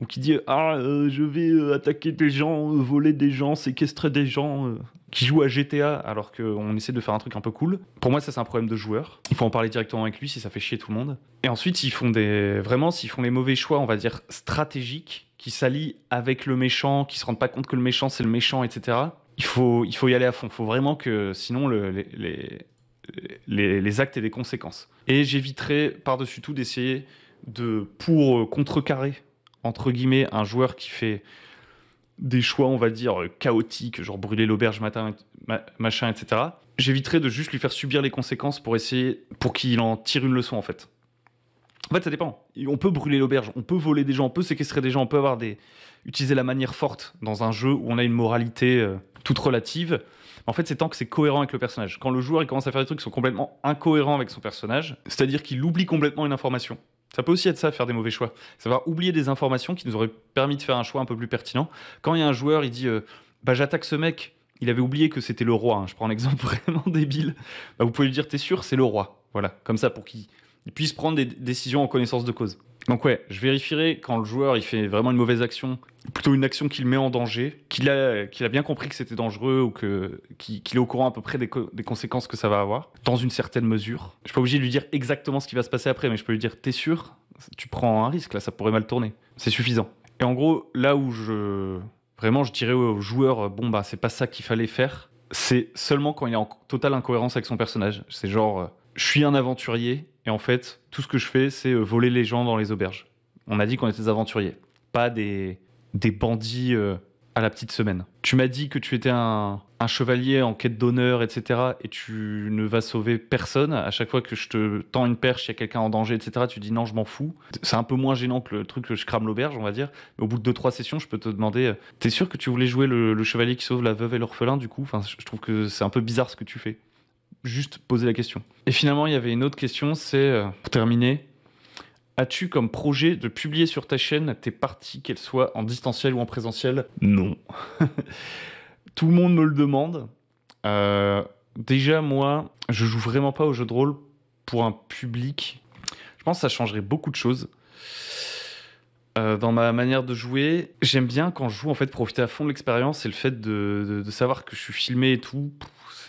ou qui dit « Ah, je vais attaquer des gens, voler des gens, séquestrer des gens », qui joue à GTA alors qu'on essaie de faire un truc un peu cool. Pour moi, ça, c'est un problème de joueur. Il faut en parler directement avec lui si ça fait chier tout le monde. Et ensuite, s'ils font les mauvais choix, on va dire, stratégiques, qui s'allient avec le méchant, qui se rendent pas compte que le méchant, c'est le méchant, etc., il faut y aller à fond. Il faut vraiment que, sinon, les actes aient des conséquences. Et j'éviterai, par-dessus tout, d'essayer pour contrecarrer, entre guillemets, un joueur qui fait des choix, on va dire, chaotiques, genre brûler l'auberge machin, etc. J'éviterai de juste lui faire subir les conséquences pour qu'il en tire une leçon, en fait. En fait, ça dépend. On peut brûler l'auberge, on peut voler des gens, on peut séquestrer des gens, on peut utiliser la manière forte dans un jeu où on a une moralité toute relative. En fait, c'est tant que c'est cohérent avec le personnage. Quand le joueur il commence à faire des trucs qui sont complètement incohérents avec son personnage, c'est-à-dire qu'il oublie complètement une information. Ça peut aussi être ça, faire des mauvais choix. Savoir oublier des informations qui nous auraient permis de faire un choix un peu plus pertinent. Quand il y a un joueur, il dit j'attaque ce mec, il avait oublié que c'était le roi. Je prends un exemple vraiment débile. Vous pouvez lui dire t'es sûr, c'est le roi. Voilà, comme ça pour qu'il puisse prendre des décisions en connaissance de cause. Donc ouais, je vérifierai quand le joueur il fait vraiment une mauvaise action, plutôt une action qui le met en danger, qu'il a bien compris que c'était dangereux ou qu'il est au courant à peu près des conséquences que ça va avoir, dans une certaine mesure. Je suis pas obligé de lui dire exactement ce qui va se passer après, mais je peux lui dire t'es sûr, tu prends un risque là, ça pourrait mal tourner. C'est suffisant. Et en gros, là où je dirais au joueur c'est pas ça qu'il fallait faire, c'est seulement quand il est en totale incohérence avec son personnage. C'est genre je suis un aventurier et en fait, tout ce que je fais, c'est voler les gens dans les auberges. On a dit qu'on était des aventuriers, pas des bandits à la petite semaine. Tu m'as dit que tu étais un chevalier en quête d'honneur, etc. et tu ne vas sauver personne. À chaque fois que je te tends une perche, il y a quelqu'un en danger, etc. tu dis non, je m'en fous. C'est un peu moins gênant que le truc que je crame l'auberge, on va dire. Mais au bout de 2-3 sessions, je peux te demander t'es sûr que tu voulais jouer le chevalier qui sauve la veuve et l'orphelin du coup? Enfin, je trouve que c'est un peu bizarre ce que tu fais. Juste poser la question. Et finalement, il y avait une autre question, c'est, pour terminer, as-tu comme projet de publier sur ta chaîne tes parties, qu'elles soient en distanciel ou en présentiel? Non. Tout le monde me le demande. Déjà, moi, je joue vraiment pas au jeu de rôle pour un public. Je pense que ça changerait beaucoup de choses. Dans ma manière de jouer, j'aime bien quand je joue, en fait, profiter à fond de l'expérience et le fait de savoir que je suis filmé et tout,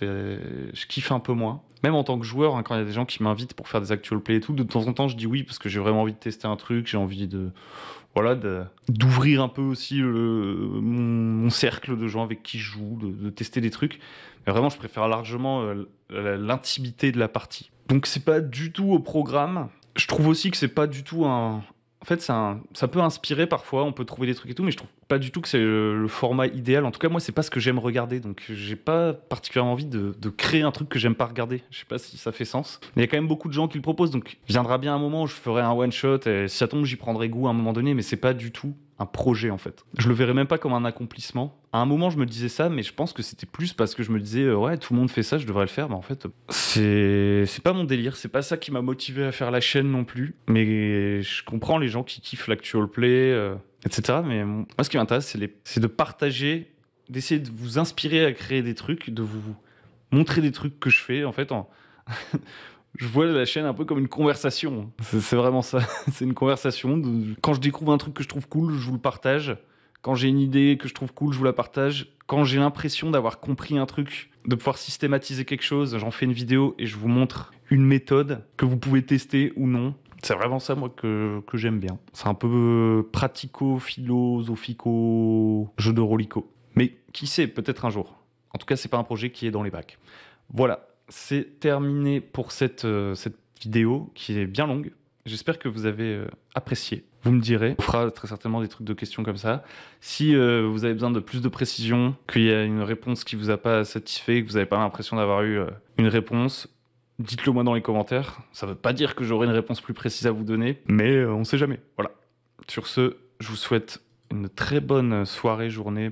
je kiffe un peu moins. Même en tant que joueur, quand il y a des gens qui m'invitent pour faire des actual play et tout, de temps en temps, je dis oui parce que j'ai vraiment envie de tester un truc, j'ai envie d'ouvrir un peu aussi mon cercle de gens avec qui je joue, de tester des trucs. Mais vraiment, je préfère largement l'intimité de la partie. Donc, c'est pas du tout au programme. Je trouve aussi que c'est pas du tout un... En fait, ça peut inspirer parfois, on peut trouver des trucs et tout, mais je trouve pas du tout que c'est le format idéal. En tout cas, moi, c'est pas ce que j'aime regarder. Donc, j'ai pas particulièrement envie de créer un truc que j'aime pas regarder. Je sais pas si ça fait sens. Mais il y a quand même beaucoup de gens qui le proposent. Donc, viendra bien un moment où je ferai un one-shot. Et si ça tombe, j'y prendrai goût à un moment donné. Mais c'est pas du tout un projet, en fait. Je le verrais même pas comme un accomplissement. À un moment, je me disais ça, mais je pense que c'était plus parce que je me disais, ouais, tout le monde fait ça, je devrais le faire. Mais en fait, c'est pas mon délire. C'est pas ça qui m'a motivé à faire la chaîne non plus. Mais je comprends les gens qui kiffent l'actual play, etc. Mais moi, ce qui m'intéresse, c'est de partager, d'essayer de vous inspirer à créer des trucs, de vous montrer des trucs que je fais. En fait, je vois la chaîne un peu comme une conversation. C'est vraiment ça. C'est une conversation. Quand je découvre un truc que je trouve cool, je vous le partage. Quand j'ai une idée que je trouve cool, je vous la partage. Quand j'ai l'impression d'avoir compris un truc, de pouvoir systématiser quelque chose, j'en fais une vidéo et je vous montre une méthode que vous pouvez tester ou non. C'est vraiment ça, moi, que j'aime bien. C'est un peu pratico-philosophico, jeu de rolico. Mais qui sait, peut-être un jour. En tout cas, c'est pas un projet qui est dans les bacs. Voilà, c'est terminé pour cette vidéo qui est bien longue. J'espère que vous avez apprécié. Vous me direz, on fera très certainement des trucs de questions comme ça. Si vous avez besoin de plus de précision, qu'il y a une réponse qui vous a pas satisfait, que vous n'avez pas l'impression d'avoir eu une réponse, dites-le moi dans les commentaires. Ça ne veut pas dire que j'aurai une réponse plus précise à vous donner, mais on ne sait jamais. Voilà. Sur ce, je vous souhaite une très bonne soirée, journée,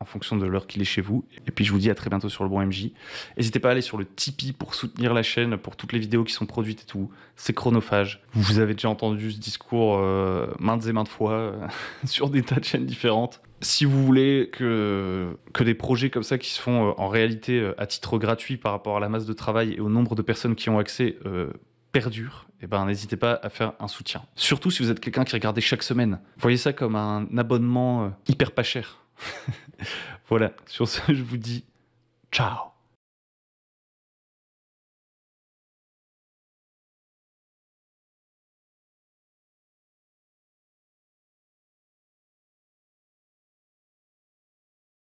en fonction de l'heure qu'il est chez vous. Et puis je vous dis à très bientôt sur le bon MJ. N'hésitez pas à aller sur le Tipeee pour soutenir la chaîne, pour toutes les vidéos qui sont produites et tout. C'est chronophage. Vous avez déjà entendu ce discours maintes et maintes fois sur des tas de chaînes différentes. Si vous voulez que des projets comme ça qui se font en réalité à titre gratuit par rapport à la masse de travail et au nombre de personnes qui ont accès perdurent, eh ben, n'hésitez pas à faire un soutien. Surtout si vous êtes quelqu'un qui regarde chaque semaine. Voyez ça comme un abonnement hyper pas cher. Voilà, sur ce, je vous dis ciao.